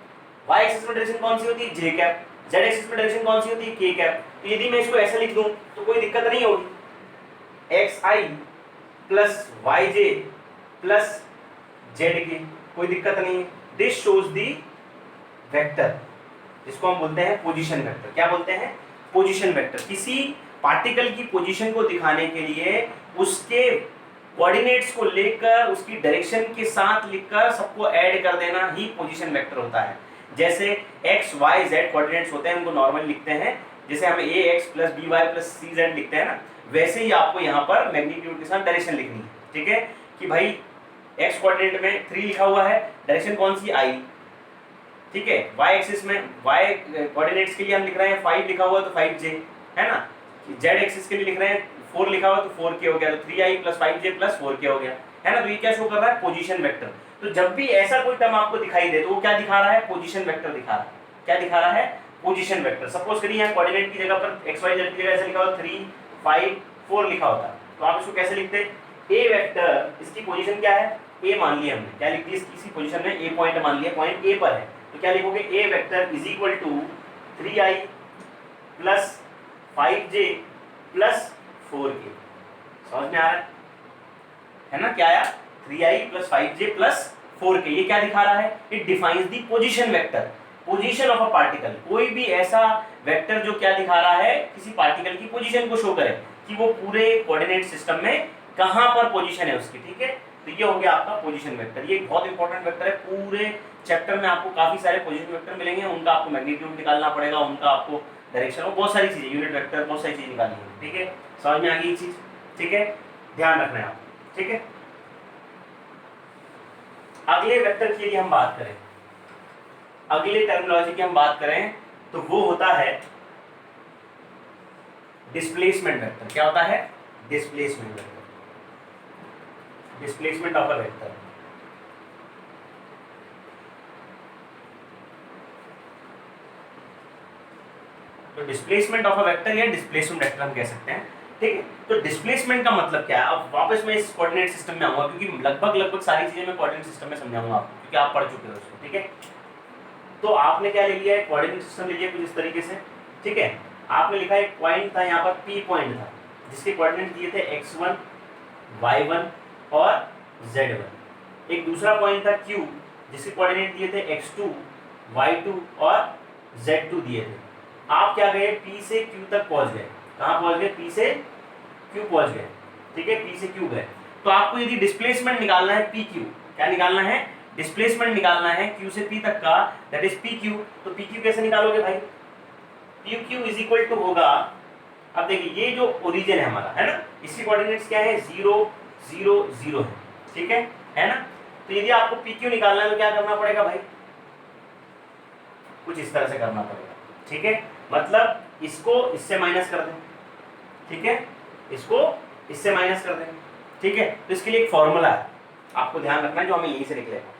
y एक्सिस में डायरेक्शन कौन सी होती है, j कैप, z एक्सिस में डायरेक्शन कौन सी होती है, k कैप। तो यदि मैं इसको ऐसे लिख दूं तो कोई दिक्कत नहीं होगी, xi plus yj plus zk, कोई दिक्कत नहीं है। दिस शोज दी वेक्टर, जिसको हम बोलते हैं पोजीशन वेक्टर। क्या बोलते हैं, पोजीशन वेक्टर। किसी पार्टिकल की पोजीशन को दिखाने के लिए उसके कोऑर्डिनेट्स को लेकर उसकी डायरेक्शन के साथ लिखकर सबको ऐड कर देना ही पोजीशन वेक्टर होता है। जैसे x y z कोऑर्डिनेट्स होते हैं, उनको नॉर्मल लिखते हैं, जैसे हम ax plus by plus cz लिखते हैं ना, वैसे ही आपको यहाँ पर मैग्नीट्यूड के साथ डायरेक्शन लिखनी है, ठीक है। कि भाई x कोऑर्डिनेट में 3 लिखा हुआ है, डायरेक्शन कौन सी, i, ठीक है। y एक्सिस में y कोऑर्डिनेट्स के लिए हम लिख रहे हैं 5 लिखा हुआ है तो 5j है ना, z एक्सिस के लिए लिख रहे हैं 4 लिखा हुआ तो 4k हो गया, तो 3i plus 5j plus 4k हो गया, है ना। तो ये क्या शो कर रहा है, पोजीशन वेक्टर। तो जब भी ऐसा कोई टर्म आपको दिखाई दे तो वो क्या दिखा रहा है, पोजीशन वेक्टर दिखा रहा है। क्या दिखा रहा है, पोजीशन वेक्टर। सपोज करिए यहाँ कोऑर्डिनेट की जगह पर x y z की जगह ऐसे लिखा हुआ 3 5 4 लिखा होता, तो आप इसको कैसे लिखते, a वेक्टर, इसकी पोजीशन क्या है, a मान लिया हमने, क्या लिख दी इसकी पोजीशन में, a पॉइंट मान लिया, पॉइंट a पर है, तो क्या लिखोगे, a vector is equal to 3i plus 5j plus 4k। समझ में आ रहा है ना, क्या आया, 3i plus 5j plus 4k। ये क्या दिखा रहा है, it defines the position vector, position of a particle. कोई भी ऐसा वेक्टर जो क्या दिखा रहा है, किसी पार्टिकल की पोजीशन को शो करे कि वो पूरे कोऑर्डिनेट सिस्टम में कहां पर पोजीशन है उसकी, ठीक है। तो ये हो गया आपका पोजीशन वेक्टर। ये बहुत इंपॉर्टेंट वेक्टर है, पूरे चैप्टर में आपको काफी सारे पोजीशन वेक्टर मिलेंगे, उनका आपको मैग्नीट्यूड निकालना पड़ेगा, उनका आपको डायरेक्शन और बहुत सारी चीजें, यूनिट वेक्टर, बहुत सारी चीजें निकालनी है, ठीक है। समझ में आ गई ये चीज, ठीक है, ध्यान रखना है आप, ठीक है। अगले वेक्टर की यदि हम बात करें, अगले टर्मिनोलॉजी की हम बात करें तो वो होता है डिस्प्लेसमेंट वेक्टर। क्या होता है? Displacement vector, displacement of a vector. तो डिस्प्लेसमेंट ऑफ अ वेक्टर या डिस्प्लेसमेंट वेक्टर हम कह सकते हैं। ठीक है, तो डिस्प्लेसमेंट का मतलब क्या है? अब वापस मैं इस कोऑर्डिनेट सिस्टम में आऊंगा, क्योंकि लगभग सारी चीजें मैं कोऑर्डिनेट सिस्टम में समझाऊंगा आपको, क्योंकि आप पढ़ चुके हो उसको। ठीक है, तो आपने क्या ले लिया है? कोऑर्डिनेट सिस्टम ले लिया कुछ इस तरीके से। ठीक है, आपने लिखा एक पॉइंट था, यहाँ पर P पॉइंट था, जिसके कोऑर्डिनेट दिए थे x1, y1 और z1। एक दूसरा पॉइंट था Q, जिसके कोऑर्डिनेट दिए थे x2, y2 और z2 दिए थे। आप क्या गए? P से Q तक पहुंच गए। कहाँ पहुंच गए? P से Q पहुंच गए। ठीक है, P से Q गए। तो आपको यदि डिस्प्लेसमेंट निकालना है PQ, क्या निकालना है? डिस्प्लेसमेंट निकालना है Q से P तक का, दैट इज PQ। तो PQ कैसे निकालोगे भाई? PQ इज इक्वल टू होगा, अब देखिए ये जो ओरिजिन है हमारा, है ना, इसकी कोऑर्डिनेट्स क्या है? 0 0 0 है। ठीक है ना? तो यदि आपको PQ निकालना है तो क्या करना पड़ेगा भाई? कुछ इस तरह से करना पड़ेगा। ठीक है, मतलब इसको इससे माइनस कर दें। ठीक है, इसको इससे माइनस कर दें। ठीक है, तो इसके लिए एक फॉर्मूला है, आपको ध्यान रखना है, जो हमें यहीं से निकलेगा।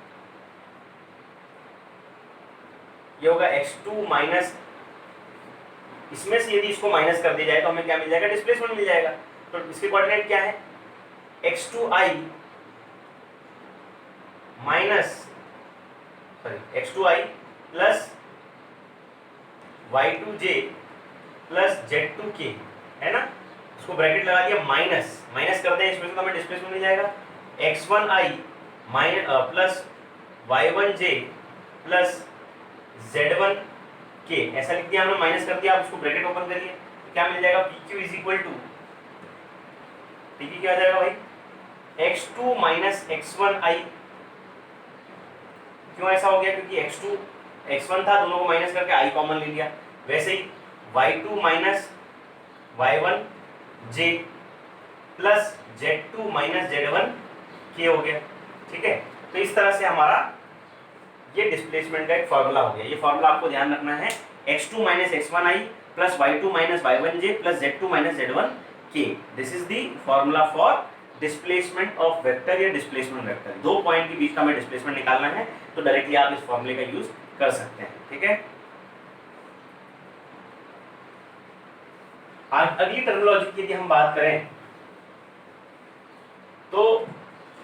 ये होगा x2 माइनस, इसमें से यदि इसको माइनस कर दिया जाए तो हमें क्या मिल जाएगा? डिस्प्लेसमेंट मिल जाएगा। तो इसके कोऑर्डिनेट क्या है? x2i minus x2i plus y2j plus z2k, है ना, इसको ब्रैकेट लगा दिया, माइनस माइनस कर दें इसमें से तो हमें डिस्प्लेसमेंट मिल जाएगा x1i plus y1j plus z1k, ऐसा लिख दिया हमने, माइनस कर दिया। आप उसको ब्रैकेट ओपन करिए तो क्या मिल जाएगा? PQ is equal to, PQ क्या आ जाएगा भाई? x2 minus x1i। क्यों ऐसा हो गया? क्योंकि x2 x1 था, दोनों को माइनस करके i कॉमन ले लिया। वैसे ही y2 minus y1j plus z2 minus z1k हो गया। ठीक है, तो इस तरह से हमारा ये डिस्प्लेसमेंट का एक फॉर्मूला हो गया। ये फॉर्मूला आपको ध्यान रखना है, x2 minus x1i plus y2 minus y1j plus z2 minus z1k। This is the formula for displacement of vector या डिस्प्लेसमेंट वेक्टर। दो पॉइंट के बीच का हमें डिस्प्लेसमेंट निकालना है, तो डायरेक्टली आप इस फॉर्मूले का यूज कर सकते हैं। ठीक है, अगली टर्मिनोलॉजी की यदि हम बात करें तो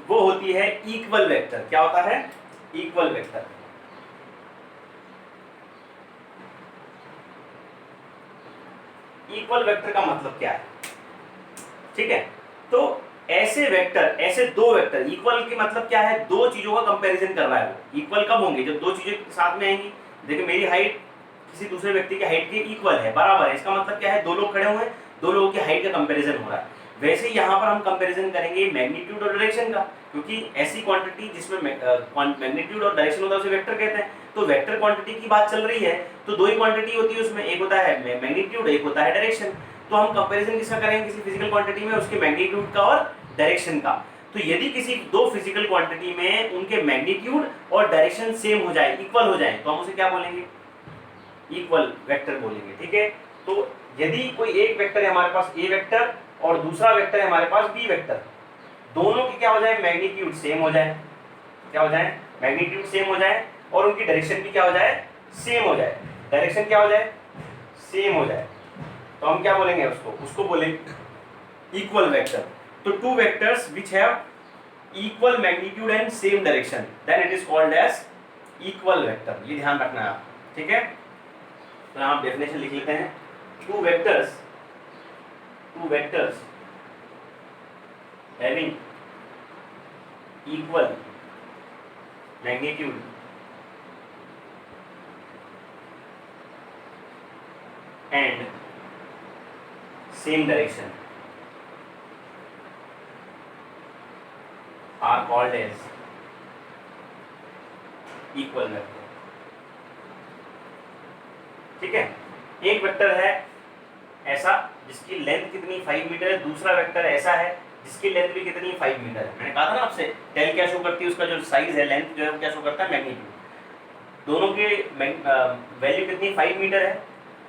वो होती है इक्वल वेक्टर। क्या होता है? Equal vector. इक्वल वेक्टर का मतलब क्या है? ठीक है, तो ऐसे वेक्टर, ऐसे दो वेक्टर, इक्वल के मतलब क्या है? दो चीजों का कंपैरिजन कर रहा है वो। इक्वल कब होंगे? जब दो चीजें साथ में आएंगी। देखिए मेरी हाइट किसी दूसरे व्यक्ति की हाइट के इक्वल है, बराबर है। इसका मतलब क्या है? दो लोग खड़े हुए हैं, दो लोगों की हाइट का कंपैरिजन हो रहा है। वैसे ही यहाँ पर हम कंपैरिजन करेंगे मैग्नीट्यूड और डायरेक्शन का, क्योंकि ऐसी क्वांटिटी जिसमें मैग्नीट्यूड और डायरेक्शन होता है उसे वेक्टर कहते हैं। तो वेक्टर क्वांटिटी की बात चल रही है, तो दो ही क्वांटिटी होती है उसमें, एक होता है मैग्नीट्यूड, एक होता है डायरेक्शन। तो हम कंपैरिजन किसका करेंगे? किसी फिजिकल क्वांटिटी में उसके मैग्नीट्यूड का और डायरेक्शन का। तो यदि किसी दो फिजिकल क्वांटिटी में उनके मैग्नीट्यूड और डायरेक्शन सेम हो जाए, इक्वल हो जाए, तो हम उसे क्या बोलेंगे? इक्वल वेक्टर बोलेंगे। ठीक है, तो यदि कोई एक वेक्टर है हमारे पास ए वेक्टर और दूसरा वेक्टर है हमारे पास बी वेक्टर, दोनों की क्या हो जाए? मैग्नीट्यूड सेम हो जाए। क्या हो जाए? मैग्नीट्यूड सेम हो जाए, और उनकी डायरेक्शन भी क्या हो जाए? सेम हो जाए। डायरेक्शन क्या हो जाए? सेम हो जाए। तो हम क्या बोलेंगे उसको? उसको बोलेंगे इक्वल वेक्टर। तो two vectors which have equal magnitude and same direction, then it is called as equal vector. ये ध्यान रखना है आप। ठीक है, तो आप डेफिनेशन लिख लेते हैं। Two vectors having equal magnitude and same direction are called as equal vector। ठीक है, एक वेक्टर है ऐसा जिसकी लेंथ कितनी 5 मीटर है, दूसरा वेक्टर ऐसा है जिसकी लेंथ भी कितनी 5 मीटर है। मैंने कहा था ना आपसे, टेल क्या शो करती है? उसका जो साइज है, लेंथ जो है वो क्या शो करता है? मैग्नीट्यूड। दोनों के वैल्यू कितनी 5 मीटर है,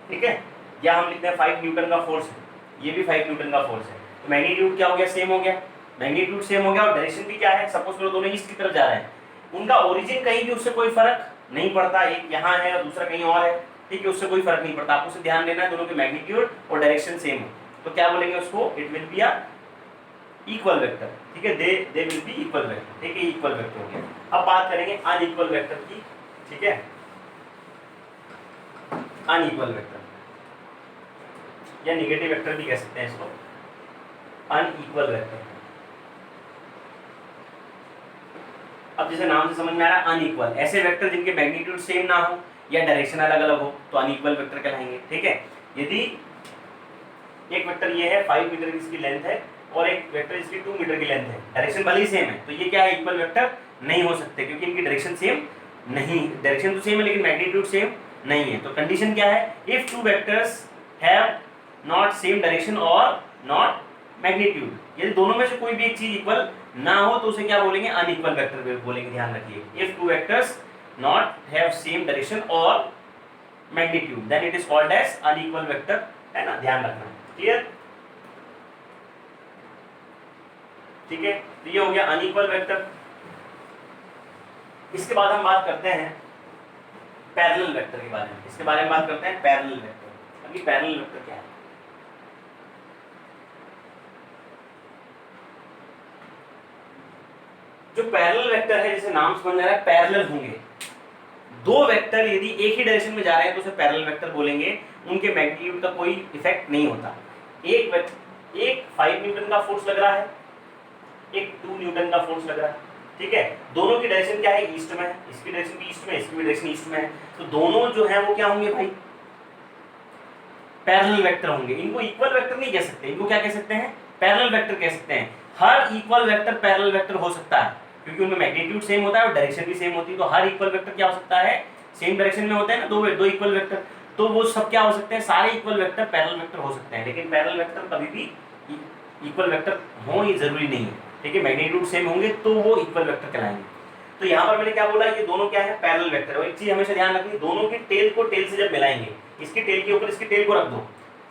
ठीक है, या हम लिखते हैं 5 न्यूटन का फोर्स है, ये भी 5 न्यूटन का फोर्स है, तो मैग्नीट्यूड क्या हो गया, सेम हो गया, मैग्नीट्यूड सेम हो गया और डायरेक्शन भी क्या है, सपोज करो दोनों ईस्ट की तरफ जा रहे हैं, उनका ओरिजिन कहीं भी उससे कोई फर्क नहीं पड़ता, एक यहाँ है और दूसरा कहीं और है, ठीक है, उससे कोई फर्क नहीं पड़ता, आपको ध्यान देना है दोनों के मैग्नीट्यूड और डायरेक्शन सेम हो, तो क्या बोलेंगे उसको, it will be a equal vector, ठीक है, they will be equal vector, ठीक है, इक्वल वेक्टर हो गया। अब बात करेंगे अनइक्वल वेक्टर की, ठीक है, अनइक्वल वेक्टर या नेगेटिव वेक्टर भी कह सकते हैं इसको, अनइक्वल वेक्टर। अब जैसे नाम से समझ में आ रहा है अनइक्वल, ऐसे वेक्टर जिनके मैग्नीट्यूड सेम ना हो या डायरेक्शन अलग अलग हो तो अनइक्वल वेक्टर कहलाएंगे, ठीक है। यदि एक वेक्टर ये है 5 मीटर की इसकी लेंथ है और एक वेक्टर इसकी 2 मीटर की लेंथ है, डायरेक्शन भले ही सेम है, तो ये क्या है, इक्वल वेक्टर नहीं हो सकते क्योंकि इनकी डायरेक्शन सेम नहीं, डायरेक्शन तो सेम है लेकिन मैग्नीट्यूड सेम नहीं है। तो कंडीशन क्या है, if two vectors have not same direction और नॉट मैग्नीट्यूड, यदि दोनों में से कोई भी एक चीज इक्वल ना हो तो उसे क्या बोलेंगे, अनइक्वल वेक्टर बोलेंगे, ध्यान रखिए। If two vectors not have same direction और magnitude then it is called as unequal vector, है ना, ध्यान रखना, क्लियर, ठीक है। तो ये हो गया अनइक्वल वेक्टर। इसके बाद हम बात करते हैं पैरेलल वेक्टर के बारे में, इसके बारे में बात करते हैं पैरेलल वेक्टर। अभी पैरेलल वेक्टर क्या है, जो पैरेलल वेक्टर है, जैसे नाम समझ में आ रहा है पैरेलल होंगे, दो वेक्टर यदि एक ही डायरेक्शन में जा रहे हैं तो उसे पैरेलल वेक्टर बोलेंगे, उनके मैग्नीट्यूड का कोई इफेक्ट नहीं होता। एक 5 न्यूटन का फोर्स लग रहा है, एक 2 न्यूटन का फोर्स लग रहा है, ठीक है, दोनों की डायरेक्शन क्या है, ईस्ट में है, इसकी डायरेक्शन भी ईस्ट में, इसकी भी डायरेक्शन ईस्ट में है, तो दोनों जो है वो क्या होंगे भाई, पैरेलल वेक्टर होंगे। इनको इक्वल वेक्टर नहीं कह सकते, इनको क्या कह सकते हैं, पैरेलल वेक्टर कह सकते हैं। हर इक्वल वेक्टर पैरेलल वेक्टर हो सकता है क्योंकि उनमें मैग्नीट्यूड सेम होता है और डायरेक्शन भी सेम होती है, तो हर इक्वल वेक्टर क्या हो सकता है, सेम डायरेक्शन में होते हैं ना, दो इक्वल वेक्टर, तो वो सब क्या हो सकते हैं, सारे इक्वल वेक्टर पैरेलल वेक्टर हो सकते हैं। लेकिन पैरेलल वेक्टर कभी भी इक्वल वेक्टर हो ये जरूरी नहीं है, ठीक है, मैग्नीट्यूड सेम होंगे तो वो इक्वल वेक्टर कहलाएंगे। तो यहाँ पर मैंने क्या बोला, ये दोनों क्या है, पैरेलल वेक्टर। और एक चीज हमेशा ध्यान रखनी, दोनों की टेल को टेल से जब मिलाएंगे, इसकी टेल के ऊपर इसकी टेल को रख दो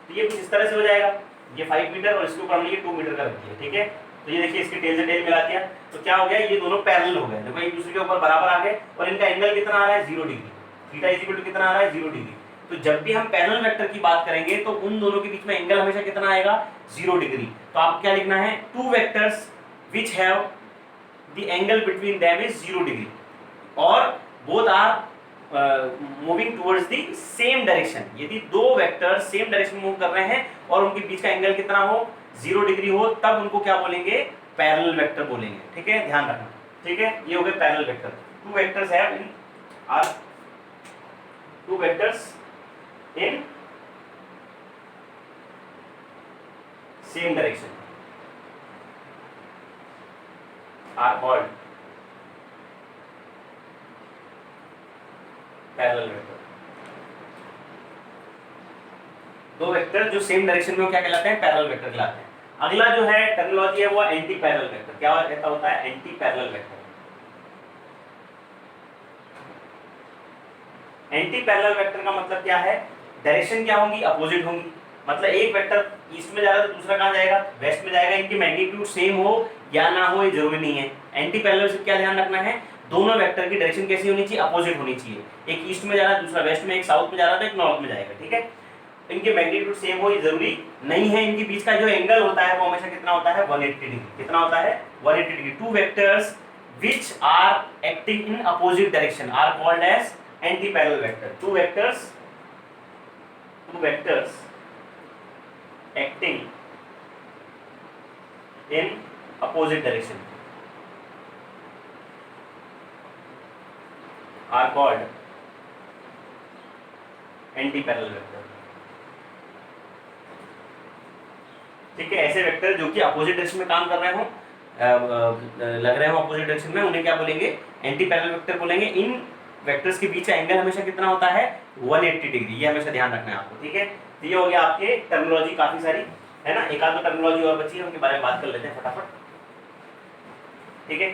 तो ये कुछ इस तरह से हो जाएगा, ये 5 मीटर और इसके ऊपर हमने ये 2 मीटर का रख दिया, ठीक है, तो ये देखिए इसकी टेल से टेल मिला दिया तो क्या हो गया, ये दोनों पैरेलल हो गए, देखो एक दूसरे के ऊपर बराबर आ गए और इनका एंगल कितना आ रहा है, 0 degree, theta is equal to कितना आ रहा है, 0 डिग्री। तो जब भी हम पैरेलल वेक्टर की बात करेंगे तो उन दोनों के बीच में एंगल हमेशा कितना आएगा, 0 डिग्री। तो आपको क्या लिखना है, two vectors which have the angle between them is 0 degree और both are moving towards the same direction. यदि दो वेक्टर सेम डायरेक्शन मूव कर रहे हैं और उनके बीच का एंगल कितना हो, 0 डिग्री हो, तब उनको क्या बोलेंगे, पैरेलल वेक्टर बोलेंगे, ठीक है, ध्यान रखना, ठीक है। ये हो गए parallel vector. Two vectors have in are two vectors in same direction are called parallel vector. दो वेक्टर जो सेम डायरेक्शन में वो क्या कहलाते हैं, पैरेलल वेक्टर कहलाते हैं। अगला जो है टर्मिनोलॉजी है वो एंटी पैरेलल वेक्टर। क्या कहता होता है, anti parallel vector. Anti parallel vector का मतलब क्या है, डायरेक्शन क्या होंगी, अपोजिट होंगी। मतलब एक वेक्टर ईस्ट में जा रहा है तो दूसरा कहां जाएगा, वेस्ट में जाएगा। इनकी मैग्नीट्यूड सेम हो या ना हो ये जरूरी नहीं है। एंटी पैरेलल से क्या ध्यान रखना है, दोनों वेक्टर की डायरेक्शन कैसी होनी चाहिए, अपोजिट होनी चाहिए। एक ईस्ट में जा रहा है दूसरा वेस्ट में, एक साउथ में जा रहा था एक नॉर्थ में जाएगा, ठीक है। इनके मैग्नीट्यूड सेम हो ये जरूरी नहीं है। इनके बीच का जो एंगल होता है वो हमेशा कितना होता है, 180 डिग्री। कितना होता है, 180 degree. Two vectors which are acting in opposite direction are called as anti-parallel vector. Two vectors acting in opposite direction are called anti-parallel vector. ठीक है, ऐसे वेक्टर जो कि अपोजिट डायरेक्शन में काम कर रहे हो, लग रहे हो अपोजिट डायरेक्शन में, उन्हें क्या बोलेंगे, एंटी पैरेलल वेक्टर बोलेंगे। इन वेक्टर्स के बीच का एंगल हमेशा कितना होता है, 180 डिग्री। ये हमेशा ध्यान रखना है आपको, ठीक है। तो ये हो गया आपके टर्मिनोलॉजी काफी सारी, है ना। एक आध टर्मिनोलॉजी और बची है, उनके बारे में बात कर लेते हैं फटाफट, ठीक है।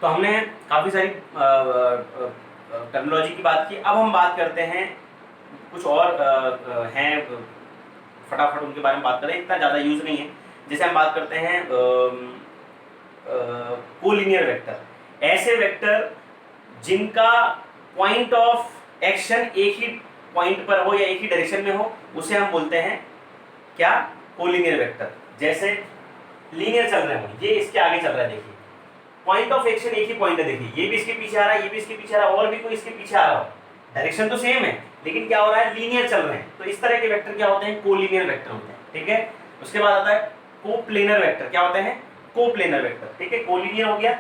तो हमने काफी सारी टर्मिनोलॉजी की बात की। अब हम बात करते हैं कुछ और हैं, फटाफट उनके बारे में बात करें, इतना ज़्यादा यूज नहीं है। जैसे हम बात करते हैं कोलिनियर वेक्टर, ऐसे वेक्टर जिनका पॉइंट ऑफ एक्शन एक ही पॉइंट पर हो या एक ही डायरेक्शन में हो, उसे हम बोलते हैं क्या, कोलिनियर वेक्टर। जैसे लीनियर चल रहे हो, ये इसके आगे चल रहा है, देखिए पॉइंट ऑफ एक्शन एक ही पॉइंट है, देखिए ये भी इसके पीछे आ रहा है, ये भी इसके पीछे आ रहा है, और भी कोई इसके पीछे आ रहा हो, डायरेक्शन तो सेम है लेकिन क्या हो रहा है, लीनियर चल रहे हैं। तो इस तरह के वेक्टर क्या होते हैं, कोलिनियर वेक्टर होते हैं। ठीक है, उसके बाद आता है कोप्लेनर वेक्टर। क्या होते हैं, कोप्लेनर वेक्टर। ठीक है, कोलिनियर हो गया,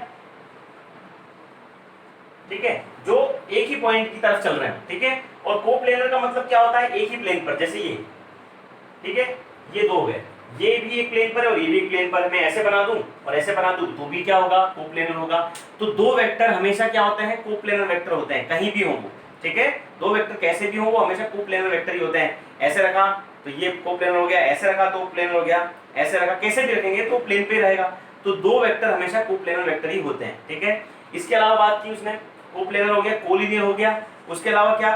ठीक है, जो एक ही पॉइंट की तरफ चल रहे हैं। ठीक है, और कोप्लेनर का मतलब क्या होता है, एक ही प्लेन पर, जैसे ये, ठीक है, ये दो हो गए, ये भी एक प्लेन पर है और ये भी एक प्लेन पर है। मैं ऐसे बना दूं और ऐसे बना दूं तो भी क्या होगा, कोप्लेनर होगा। तो दो वेक्टर हमेशा क्या होते हैं, कोप्लेनर वेक्टर होते हैं, कहीं भी हो वो। ठीक है, दो वेक्टर कैसे भी हो वो हमेशा कोप्लेनर वेक्टर ही होते हैं। ऐसे रखा तो ये कोप्लेनर हो गया, ऐसे रखा तो प्लेनर हो गया, ऐसे रखा, कैसे भी रखेंगे तो प्लेन पे रहेगा। तो दो वेक्टर हमेशा कोप्लेनर वेक्टर ही होते हैं। ठीक है, इसके अलावा बात की उसने, कोप्लेनर हो गया, कोलिनियर हो गया, उसके अलावा क्या,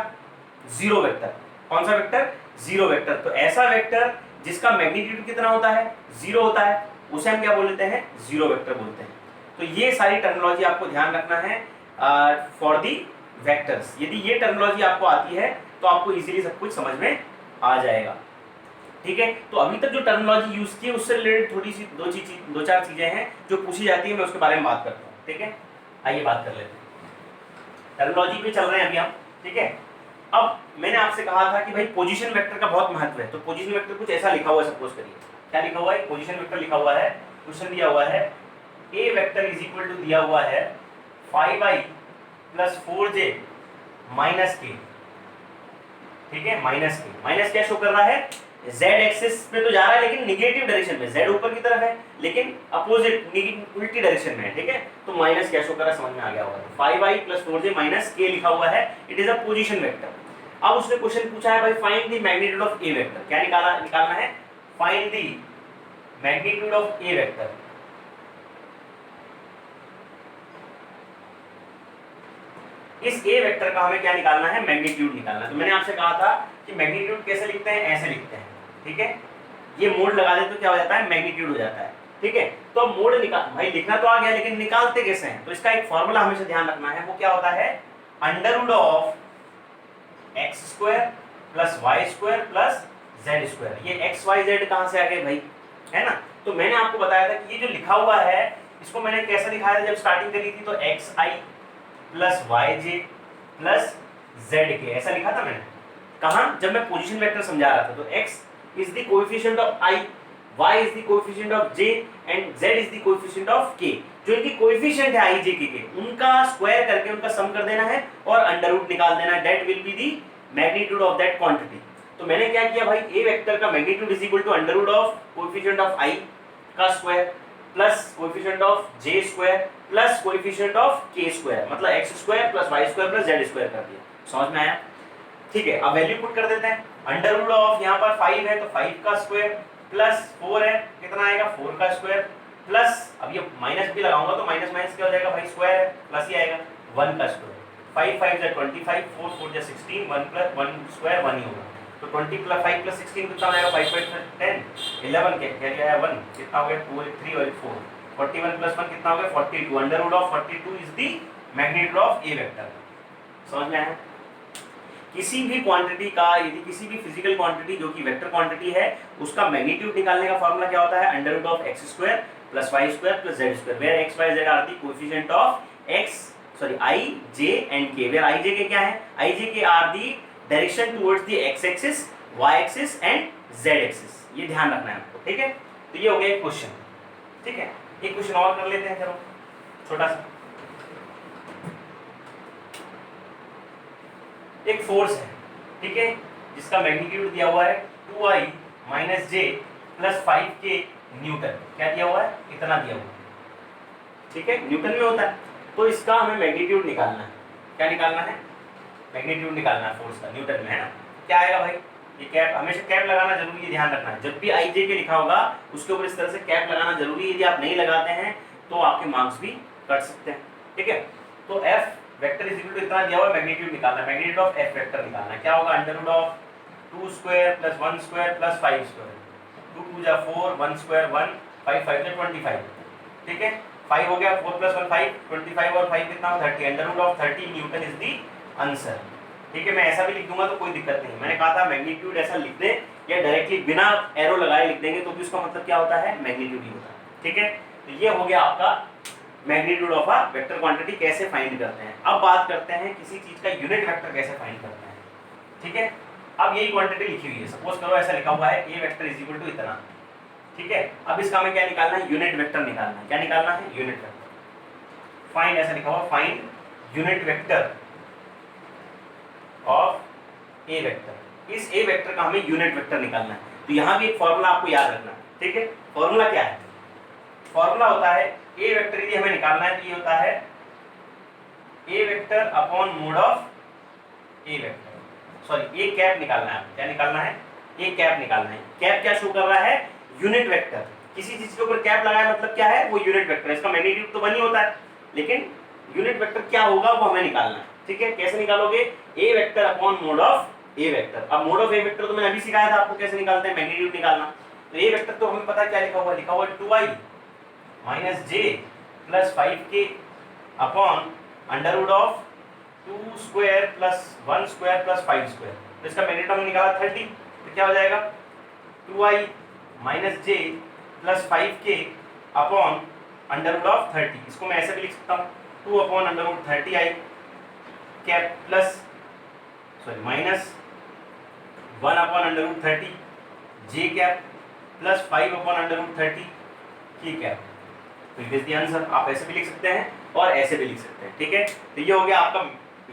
जीरो वेक्टर। कौन सा वेक्टर, जीरो वेक्टर। तो ऐसा वेक्टर जिसका मैग्नीट्यूड कितना होता है, जीरो होता है, उसे हम क्या बोलते हैं, जीरो वेक्टर बोलते हैं। तो ये सारी टर्मिनोलॉजी आपको ध्यान रखना है फॉर दी वेक्टर्स। यदि ये टर्मिनोलॉजी आपको आती है तो आपको इजीली सब कुछ समझ में आ जाएगा। ठीक है, तो अभी तक जो टर्मिनोलॉजी यूज की है उससे रिलेटेड थोड़ी सी दो चार चीजें हैं जो पूछी जाती है, मैं उसके बारे में बात करता हूँ। ठीक है, आइए बात कर लेते हैं, टर्मिनोलॉजी पे चल रहे हैं अभी हम। ठीक है, अब मैंने आपसे कहा था कि भाई पोजीशन वेक्टर का बहुत महत्व है। तो पोजीशन वेक्टर कुछ ऐसा लिखा हुआ है, सपोज करिए, क्या लिखा हुआ है, पोजीशन वेक्टर लिखा हुआ है, क्वेश्चन दिया हुआ है a vector is equal to दिया हुआ है 5i प्लस 4j माइनस के। ठीक है, माइनस के, माइनस क्या शो कर रहा है, z एक्सिस पे तो जा रहा है लेकिन निगेटिव डायरेक्शन में, z ऊपर की तरफ है लेकिन अपोजिट उल्टी डायरेक्शन में है। ठीक है, तो माइनस क्या शो कर रहा है, समझ में आ गया होगा, 5i प्लस 4j माइनस के लिखा हुआ है, it is a position vector. अब उसने क्वेश्चन पूछा है भाई find the magnitude of A vector, क्या निकालना है, find the magnitude of A vector. इस ए वेक्टर का हमें क्या निकालना है, मैग्नीट्यूड निकालना है। तो मैंने आपसे कहा था कि मैग्नीट्यूड कैसे लिखते हैं, ऐसे लिखते हैं। ठीक है, ये मोड लगा दे तो क्या हो जाता है, मैग्नीट्यूड हो जाता है। ठीक है, तो मोड निकाल, भाई लिखना तो आ गया लेकिन निकालते कैसे हैं, तो इसका एक फॉर्मूला हमेशा ध्यान रखना है, वो क्या होता है, under root of X square plus Y square plus Z square. ये एक्स वाई जेड कहां से आ गए भाई, है ना। तो मैंने आपको बताया था कि ये जो लिखा हुआ है इसको मैंने कैसे दिखाया था, जब स्टार्टिंग करी थी तो एक्स आई प्लस वाई जे प्लस जेड के, ऐसा लिखा था मैंने। कहां, जब मैं पोजीशन वेक्टर समझा रहा था। तो x is the coefficient of i, y is the coefficient of j and z is the coefficient of k। जो इनकी कोएफिशिएंट है i j k के, उनका स्क्वायर करके उनका सम कर देना है और अंडर रूट निकाल देना है, that will be the magnitude of that quantity. तो मैंने क्या किया भाई, a वेक्टर का magnitude is equal to under root of coefficient of i का square plus coefficient of j square plus coefficient of k square, मतलब x square plus y square plus z square कर दिया। समझ में आया। ठीक है, अब वैल्यू पुट कर देते हैं। अंडर रूट ऑफ यहाँ पर 5 है तो 5 का स्क्वायर प्लस 4 है, कितना आएगा 4 का स्क्वायर प्लस, अब ये माइनस भी लगाऊंगा तो माइनस माइनस क्या हो जाएगा भाई, स्क्वायर है, प्लस ही आएगा 1 का स्क्वायर। 5 5 जा 25, 4 4 जा 16, 1 प्लस 1 स्क्वायर 1 ही होगा। तो 20 प्लस 5 प्लस 16 कितना हो जाएगा, 5 5 10 11 क्या क्या है 1, कितना हो गया 2 3 और 4, 41 प्लस 1 कितना हो गया 42। Under root of 42 is the magnitude of A vector. समझ में आया। किसी भी क्वांटिटी का, यदि किसी भी फिजिकल क्वांटिटी जो कि वेक्टर क्वांटिटी है, उसका मैग्नीट्यूड निकालने का फॉर्मूला क्या होता है, under root of X square plus Y square plus Z square, where X Y Z are the coefficient of X sorry I J and K, where I J K क्या है, I J K are the direction towards the X axis, Y axis and Z axis. ये ध्यान रखना है आपको। ठीक है, तो ये हो गया एक क्वेश्चन। ठीक है, एक क्वेश्चन और कर लेते हैं, चलो छोटा सा। एक फोर्स है, ठीक है, जिसका मैग्नीट्यूड दिया हुआ है 2i माइनस जे प्लस 5k न्यूटन। क्या दिया हुआ है, इतना दिया हुआ है। ठीक है, न्यूटन में होता है। तो इसका हमें मैग्नीट्यूड निकालना है। क्या निकालना है, मैग्नीट्यूड निकालना है फोर्स का, न्यूटन में है ना। क्या आएगा भाई, ये कैप, हमेशा कैप लगाना जरूरी है, ध्यान रखना है। जब भी आई जे के लिखा होगा उसके ऊपर इस तरह से कैप लगाना जरूरी है। यदि आप नहीं लगाते हैं तो आपके मार्क्स भी कट सकते हैं। ठीक है, तो F vector is equal to इतना दिया हुआ है, मैग्नीट्यूड निकालना है, मैग्नीट्यूड ऑफ एफ वेक्टर निकालना है। क्या होगा, under root of 2 square plus 1 square plus 5 square, 2 2 जा 4, 1 स्क्वायर 1, 5 5 जा 25, ठीक है। 5 हो गया, 4 प्लस 1 5, 25 और 5 कितना 30, under root of 30 newton is the answer, ठीक है। मैं ऐसा भी लिख दूंगा तो कोई दिक्कत नहीं, मैंने कहा था मैग्नीट्यूड ऐसा लिख दे या डायरेक्टली बिना एरो लगाए लिख देंगे तो भी उसका मतलब क्या होता है, मैग्नीट्यूड ही होता है, ठीक है। तो ये हो गया आपका magnitude of a vector quantity कैसे फाइंड करते हैं। अब बात करते हैं किसी चीज का यूनिट वेक्टर कैसे फाइंड करते हैं, ठीक है। अब यही क्वांटिटी लिखी हुई है, सपोज करो ऐसा लिखा हुआ है a vector is equal to इतना, ठीक है। अब इसका हमें क्या निकालना है, यूनिट वेक्टर निकालना है। क्या निकालना है, यूनिट वेक्टर। फाइंड ऐसा लिखा हुआ, find unit vector of A vector. इस ए वेक्टर का हमें यूनिट वेक्टर निकालना है। तो यहां भी एक फॉर्मूला आपको याद रखना है, ठीक है। फॉर्मूला क्या है, फॉर्मूला होता है ए वेक्टर यदि हमें निकालना है तो ये होता है a vector upon mod of A vector, sorry a cap निकालना है। क्या निकालना है, ए कैप निकालना है। कैप क्या शो कर रहा है, यूनिट वेक्टर। किसी चीज के ऊपर कैप लगाया मतलब क्या है, वो यूनिट वेक्टर है। इसका मैग्नीट्यूड तो 1 ही होता है, लेकिन यूनिट वेक्टर क्या होगा वो हमें निकालना है, ठीक है। कैसे निकालोगे, a vector upon mod of A vector. अब मोड ऑफ ए वेक्टर तो मैंने अभी सिखाया था आपको कैसे निकालते हैं, मैग्नीट्यूड निकालना। तो ए वेक्टर तो हमें पता है क्या लिखा हुआ है, लिखा हुआ है 2i minus J plus 5k upon under root of 2 square plus 1 square plus 5 square. तो इसका मैग्नीट्यूड हमने निकाला 30, तो क्या हो जाएगा 2i minus J plus 5k upon under root of 30। इसको मैं ऐसे भी लिख सकता हूँ 2 upon under root 30i cap plus sorry minus 1 upon under root 30 j cap plus 5 upon under root 30 की कैप। तो इट इज द आंसर। आप ऐसे भी लिख सकते हैं और ऐसे भी लिख सकते हैं, ठीक है। तो ये हो गया आपका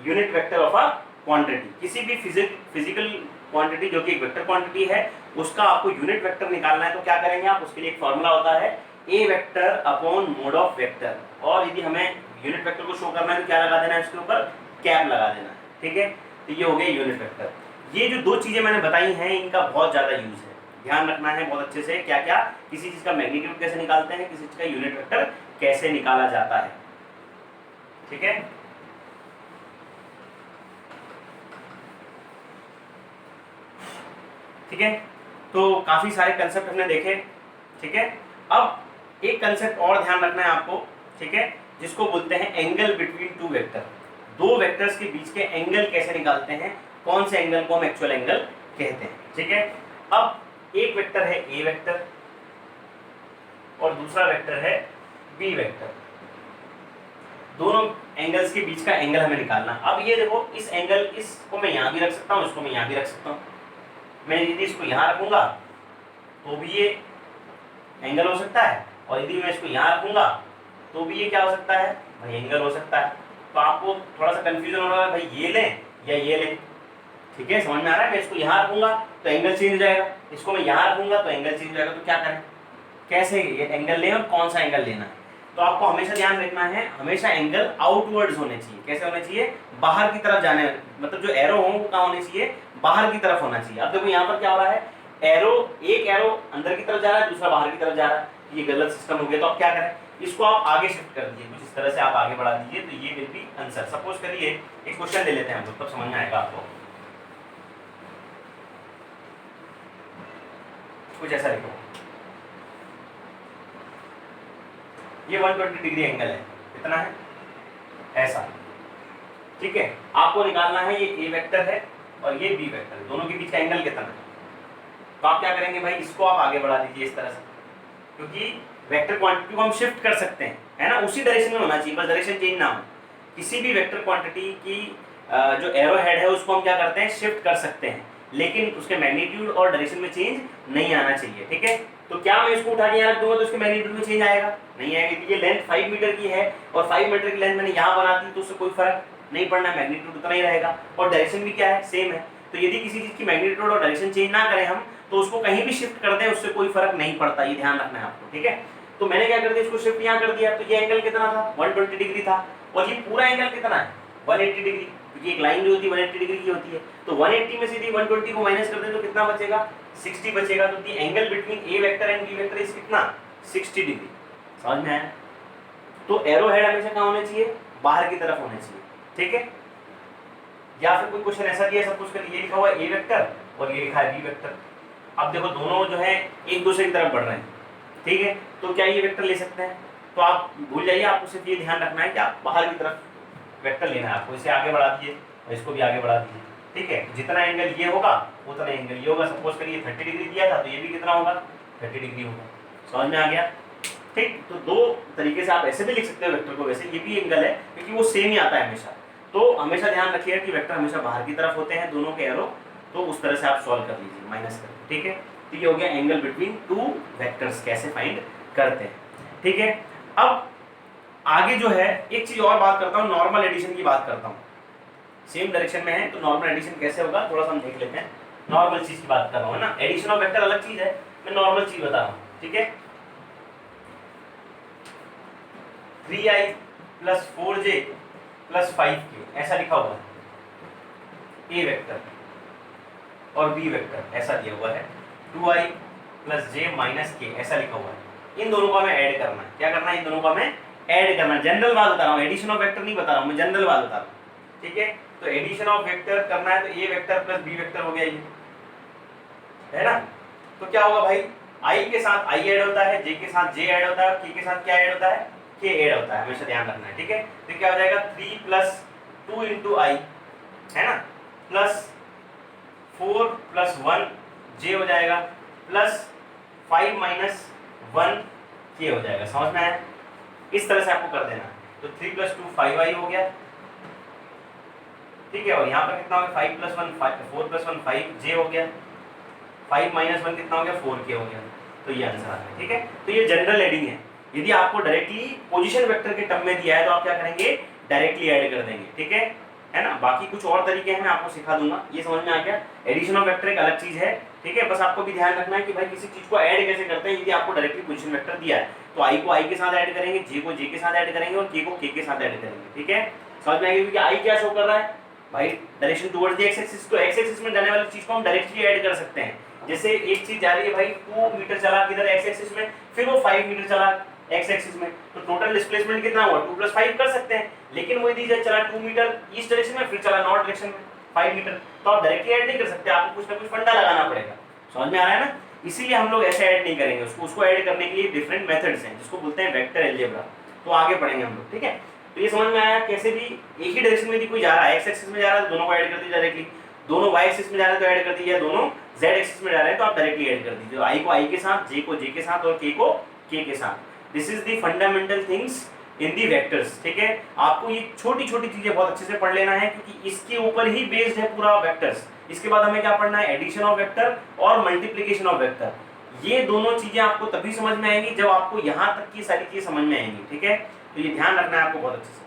unit vector of a quantity. किसी भी फिजिकल क्वांटिटी जो कि एक वेक्टर क्वांटिटी है उसका आपको यूनिट वेक्टर निकालना है तो क्या करेंगे आप, उसके लिए एक फॉर्मूला होता है a vector upon mod of vector. और यदि हमें यूनिट वेक्टर को शो करना है तो क्या लगा देना है, उसके ऊपर कैप लगा देना है, ठीक है। तो ये हो गया यूनिट वेक्टर। ये जो दो चीजें मैंने बताई हैं इनका बहुत ज्यादा यूज है, ध्यान रखना है बहुत अच्छे से। क्या क्या, किसी चीज का मैग्नीट्यूड कैसे निकालते हैं, किसी चीज का यूनिट वेक्टर कैसे निकाला जाता है, ठीक है। ठीक है, तो काफी सारे कंसेप्ट हमने देखे, ठीक है। अब एक कंसेप्ट और ध्यान रखना है आपको, ठीक है, जिसको बोलते हैं एंगल बिटवीन टू वेक्टर। दो वेक्टर्स के बीच के एंगल कैसे निकालते हैं, कौन से एंगल को हम एक्चुअल एंगल कहते हैं, ठीक है। अब एक वेक्टर है ए वेक्टर और दूसरा वेक्टर है बी वेक्टर। दोनों एंगल्स के बीच का एंगल हमें निकालना। अब ये देखो, इस एंगल, इसको मैं यहाँ भी रख सकता हूँ, इसको मैं यहाँ भी रख सकता हूँ। मैं यदि इसको यहाँ रखूंगा तो भी ये एंगल हो सकता है, और यदि मैं इसको यहाँ रखूंगा तो भी ये क्या हो सकता है भाई, एंगल हो सकता है। तो आपको थोड़ा सा कंफ्यूजन हो रहा है भाई ये लें या ये लें, ठीक है, समझ में आ रहा है। मैं इसको यहाँ रखूंगा तो एंगल चेंज हो जाएगा, इसको मैं यहाँ रखूंगा तो एंगल चेंज हो जाएगा। तो क्या करें, कैसे ये एंगल लें और कौन सा एंगल लेना है। तो आपको हमेशा ध्यान रखना है, हमेशा एंगल आउटवर्ड्स होने चाहिए। कैसे होने चाहिए, बाहर की तरफ जाने, मतलब जो एरो हो वो कहाँ होने चाहिए, बाहर की तरफ होना चाहिए। अब देखो यहाँ पर क्या हो रहा है, एरो, एक एरो अंदर की तरफ जा रहा है, दूसरा बाहर की तरफ जा रहा है, ये गलत सिस्टम हो गया। तो आप क्या करें, इसको आप आगे शिफ्ट कर दीजिए, कुछ इस तरह से आप आगे बढ़ा दीजिए, तो ये विल बी आंसर। सपोज करिए एक क्वेश्चन ले लेते हैं हम लोग, तब समझ में आएगा आपको। कुछ ऐसा लिखो, ये 120 डिग्री एंगल है, कितना है, ऐसा, ठीक है। आपको निकालना है ये ए वेक्टर है और ये बी वेक्टर है, दोनों के बीच का एंगल कितना है। तो आप क्या करेंगे भाई, इसको आप आगे बढ़ा दीजिए इस तरह से, क्योंकि वेक्टर क्वांटिटी को हम शिफ्ट कर सकते हैं, है ना, उसी डायरेक्शन में होना चाहिए, बस डायरेक्शन चेंज ना हो। किसी भी वेक्टर क्वांटिटी की जो एरो हेड है उसको हम क्या करते हैं, शिफ्ट कर सकते हैं, लेकिन उसके मैग्नीट्यूड और डायरेक्शन में चेंज नहीं आना चाहिए, ठीक है। तो क्या मैं इसको उठा के यहाँ रख दूंगा तो उसके मैग्नीट्यूड में चेंज आएगा, नहीं आएगा। ये लेंथ 5 मीटर की है और 5 मीटर की लेंथ मैंने यहाँ बना दी तो उससे कोई फर्क नहीं पड़ना, मैग्नीट्यूड उतना ही रहेगा और डायरेक्शन भी क्या है, सेम है। तो यदि किसी चीज की मैग्नीट्यूड और डायरेक्शन चेंज ना करें हम, तो उसको कहीं भी शिफ्ट कर दें उससे कोई फर्क नहीं पड़ता, ये ध्यान रखना है आपको, ठीक है। तो मैंने क्या कर दिया, इसको शिफ्ट यहाँ कर दिया, तो ये एंगल कितना था, 120 डिग्री था, और ये पूरा एंगल कितना है, 180 डिग्री, क्योंकि एक लाइन जो होती है 180 डिग्री की होती है। तो 180 में से यदि 120 को माइनस कर दें तो कितना बचेगा, 60 बचेगा। तो the angle between A vector and B vector is कितना, 60 डिग्री। समझ में आया। तो एरो हेड हमेशा कहाँ होने चाहिए, बाहर की तरफ होने चाहिए, ठीक है। या फिर कोई क्वेश्चन ऐसा दिया, सब कुछ कर ये लिखा हुआ है ए वेक्टर और ये लिखा है बी वेक्टर। अब देखो दोनों जो है एक दूसरे की तरफ बढ़ रहे हैं, ठीक है, तो क्या ये वेक्टर ले सकते हैं? तो आप भूल जाइए, आपको सिर्फ ये ध्यान रखना है कि आप बाहर की तरफ वेक्टर लेना है आपको। इसे आगे बढ़ा दीजिए और इसको भी आगे बढ़ा दीजिए, ठीक है। जितना एंगल ये होगा उतना एंगल ये होगा। सपोज करिए 30 डिग्री दिया था तो ये भी कितना होगा, 30 डिग्री होगा। समझ में आ गया? ठीक। तो दो तरीके से आप ऐसे भी लिख सकते हो वेक्टर को, वैसे ये भी एंगल है क्योंकि वो सेम ही आता है हमेशा। तो हमेशा ध्यान रखिएगा कि वेक्टर हमेशा बाहर की तरफ होते हैं दोनों के एरो, तो उस तरह से आप सॉल्व कर लीजिए माइनस करके, ठीक है। तो ये हो गया एंगल बिटवीन टू वेक्टर्स कैसे फाइंड करते हैं, ठीक है। अब आगे जो है एक चीज और बात करता हूँ, नॉर्मल एडिशन की बात करता हूँ। सेम डायरेक्शन में है तो नॉर्मल एडिशन कैसे होगा थोड़ा सा हम देख लेते हैं। नॉर्मल चीज की बात कर रहा हूँ ना, एडिशन ऑफ वेक्टर अलग चीज है, मैं नॉर्मल चीज बता रहा हूँ, ठीक है। 3i + 4j + 5k ऐसा लिखा हुआ है ए वेक्टर, और बी वेक्टर ऐसा दिया हुआ है 2i + j - k ऐसा लिखा हुआ है। इन दोनों को हमें ऐड करना है। क्या करना है? इन दोनों को हमें ऐड करना है। जनरल बात बता रहा हूँ, एडिशन ऑफ वेक्टर नहीं बता रहा हूँ, मैं जनरल बात बता रहा हूँ, ठीक है। तो एडिशन ऑफ वेक्टर करना है तो ए वेक्टर + बी वेक्टर हो गया ये, है ना। तो क्या होगा भाई, i के साथ i ऐड होता है, j के साथ j ऐड होता है, k के साथ क्या ऐड होता है, k ऐड होता है, हमेशा ध्यान रखना है, ठीक है। तो क्या हो जाएगा 3 + 2 × i, है ना, प्लस 4 + 1 j हो जाएगा, प्लस 5 - 1 k हो जाएगा। समझ में आया? इस तरह से आपको कर देना है। तो 3 + 2 5i हो गया, ठीक है। और यहाँ पर कितना हो गया 5 + 1 4 + 1 5j हो गया, 5 - 1 कितना हो गया 4k हो गया। तो ये आंसर आ गया, ठीक है। तो ये जनरल एडिंग है। यदि आपको डायरेक्टली पोजीशन वेक्टर के टर्म में दिया है तो आप क्या करेंगे, डायरेक्टली ऐड कर देंगे, ठीक है ना। बाकी कुछ और तरीके हैं मैं आपको सिखा दूंगा। ये समझ में आ गया? एडिशन ऑफ वेक्टर एक अलग चीज है, ठीक है। बस आपको भी ध्यान रखना है कि भाई किसी चीज को ऐड कैसे करते हैं। यदि आपको डायरेक्टली पोजीशन वेक्टर दिया है तो i को i के साथ ऐड करेंगे, j को j के साथ ऐड करेंगे और k को k के साथ ऐड करेंगे, ठीक है। समझ में आ गया? क्योंकि i क्या शो कर रहा है भाई, direction towards the X axis, तो एक्स एक्सिस में जाने वाली चीज को हम डायरेक्टली ऐड कर सकते हैं। जैसे एक चीज जा रही है भाई 2 मीटर चला किधर एक्स एक्सिस में, फिर वो 5 मीटर चला एक्स एक्सिस में, तो टोटल डिस्प्लेसमेंट कितना हुआ 2 + 5 कर सकते हैं। लेकिन वो यदि चला 2 मीटर ईस्ट डायरेक्शन में, फिर चला नॉर्थ डायरेक्शन में 5 मीटर, तो आप डायरेक्टली ऐड नहीं कर सकते, आपको कुछ ना कुछ फंडा लगाना पड़ेगा। समझ में आ रहा है ना? इसीलिए हम लोग ऐसे ऐड नहीं करेंगे उसको ऐड करने के लिए डिफरेंट मेथड्स हैं जिसको बोलते हैं वेक्टर अलजेब्रा। तो आगे पढ़ेंगे हम लोग, ठीक है। तो ये समझ में आया कैसे भी एक ही डायरेक्शन में यदि कोई जा रहा है, एक्स एक्सिस में जा रहा है तो दोनों को ऐड कर दीजिए डायरेक्टली, दोनों वाई एक्सिस में जा रहे हैं तो ऐड कर दीजिए, दोनों जेड एक्सिस में जा रहे हैं तो आप डायरेक्टली ऐड कर दीजिए। आई को आई के साथ, जे को जे के साथ और के को के के साथ। This is the fundamental things in the vectors, ठीक है। आपको ये छोटी छोटी चीजें बहुत अच्छे से पढ़ लेना है क्योंकि इसके ऊपर ही बेस्ड है पूरा वेक्टर्स। इसके बाद हमें क्या पढ़ना है, एडिशन ऑफ वेक्टर और मल्टीप्लिकेशन ऑफ वेक्टर। ये दोनों चीजें आपको तभी समझ में आएंगी जब आपको यहाँ तक की सारी चीजें समझ में आएंगी, ठीक है। तो ये ध्यान रखना है आपको बहुत अच्छे से।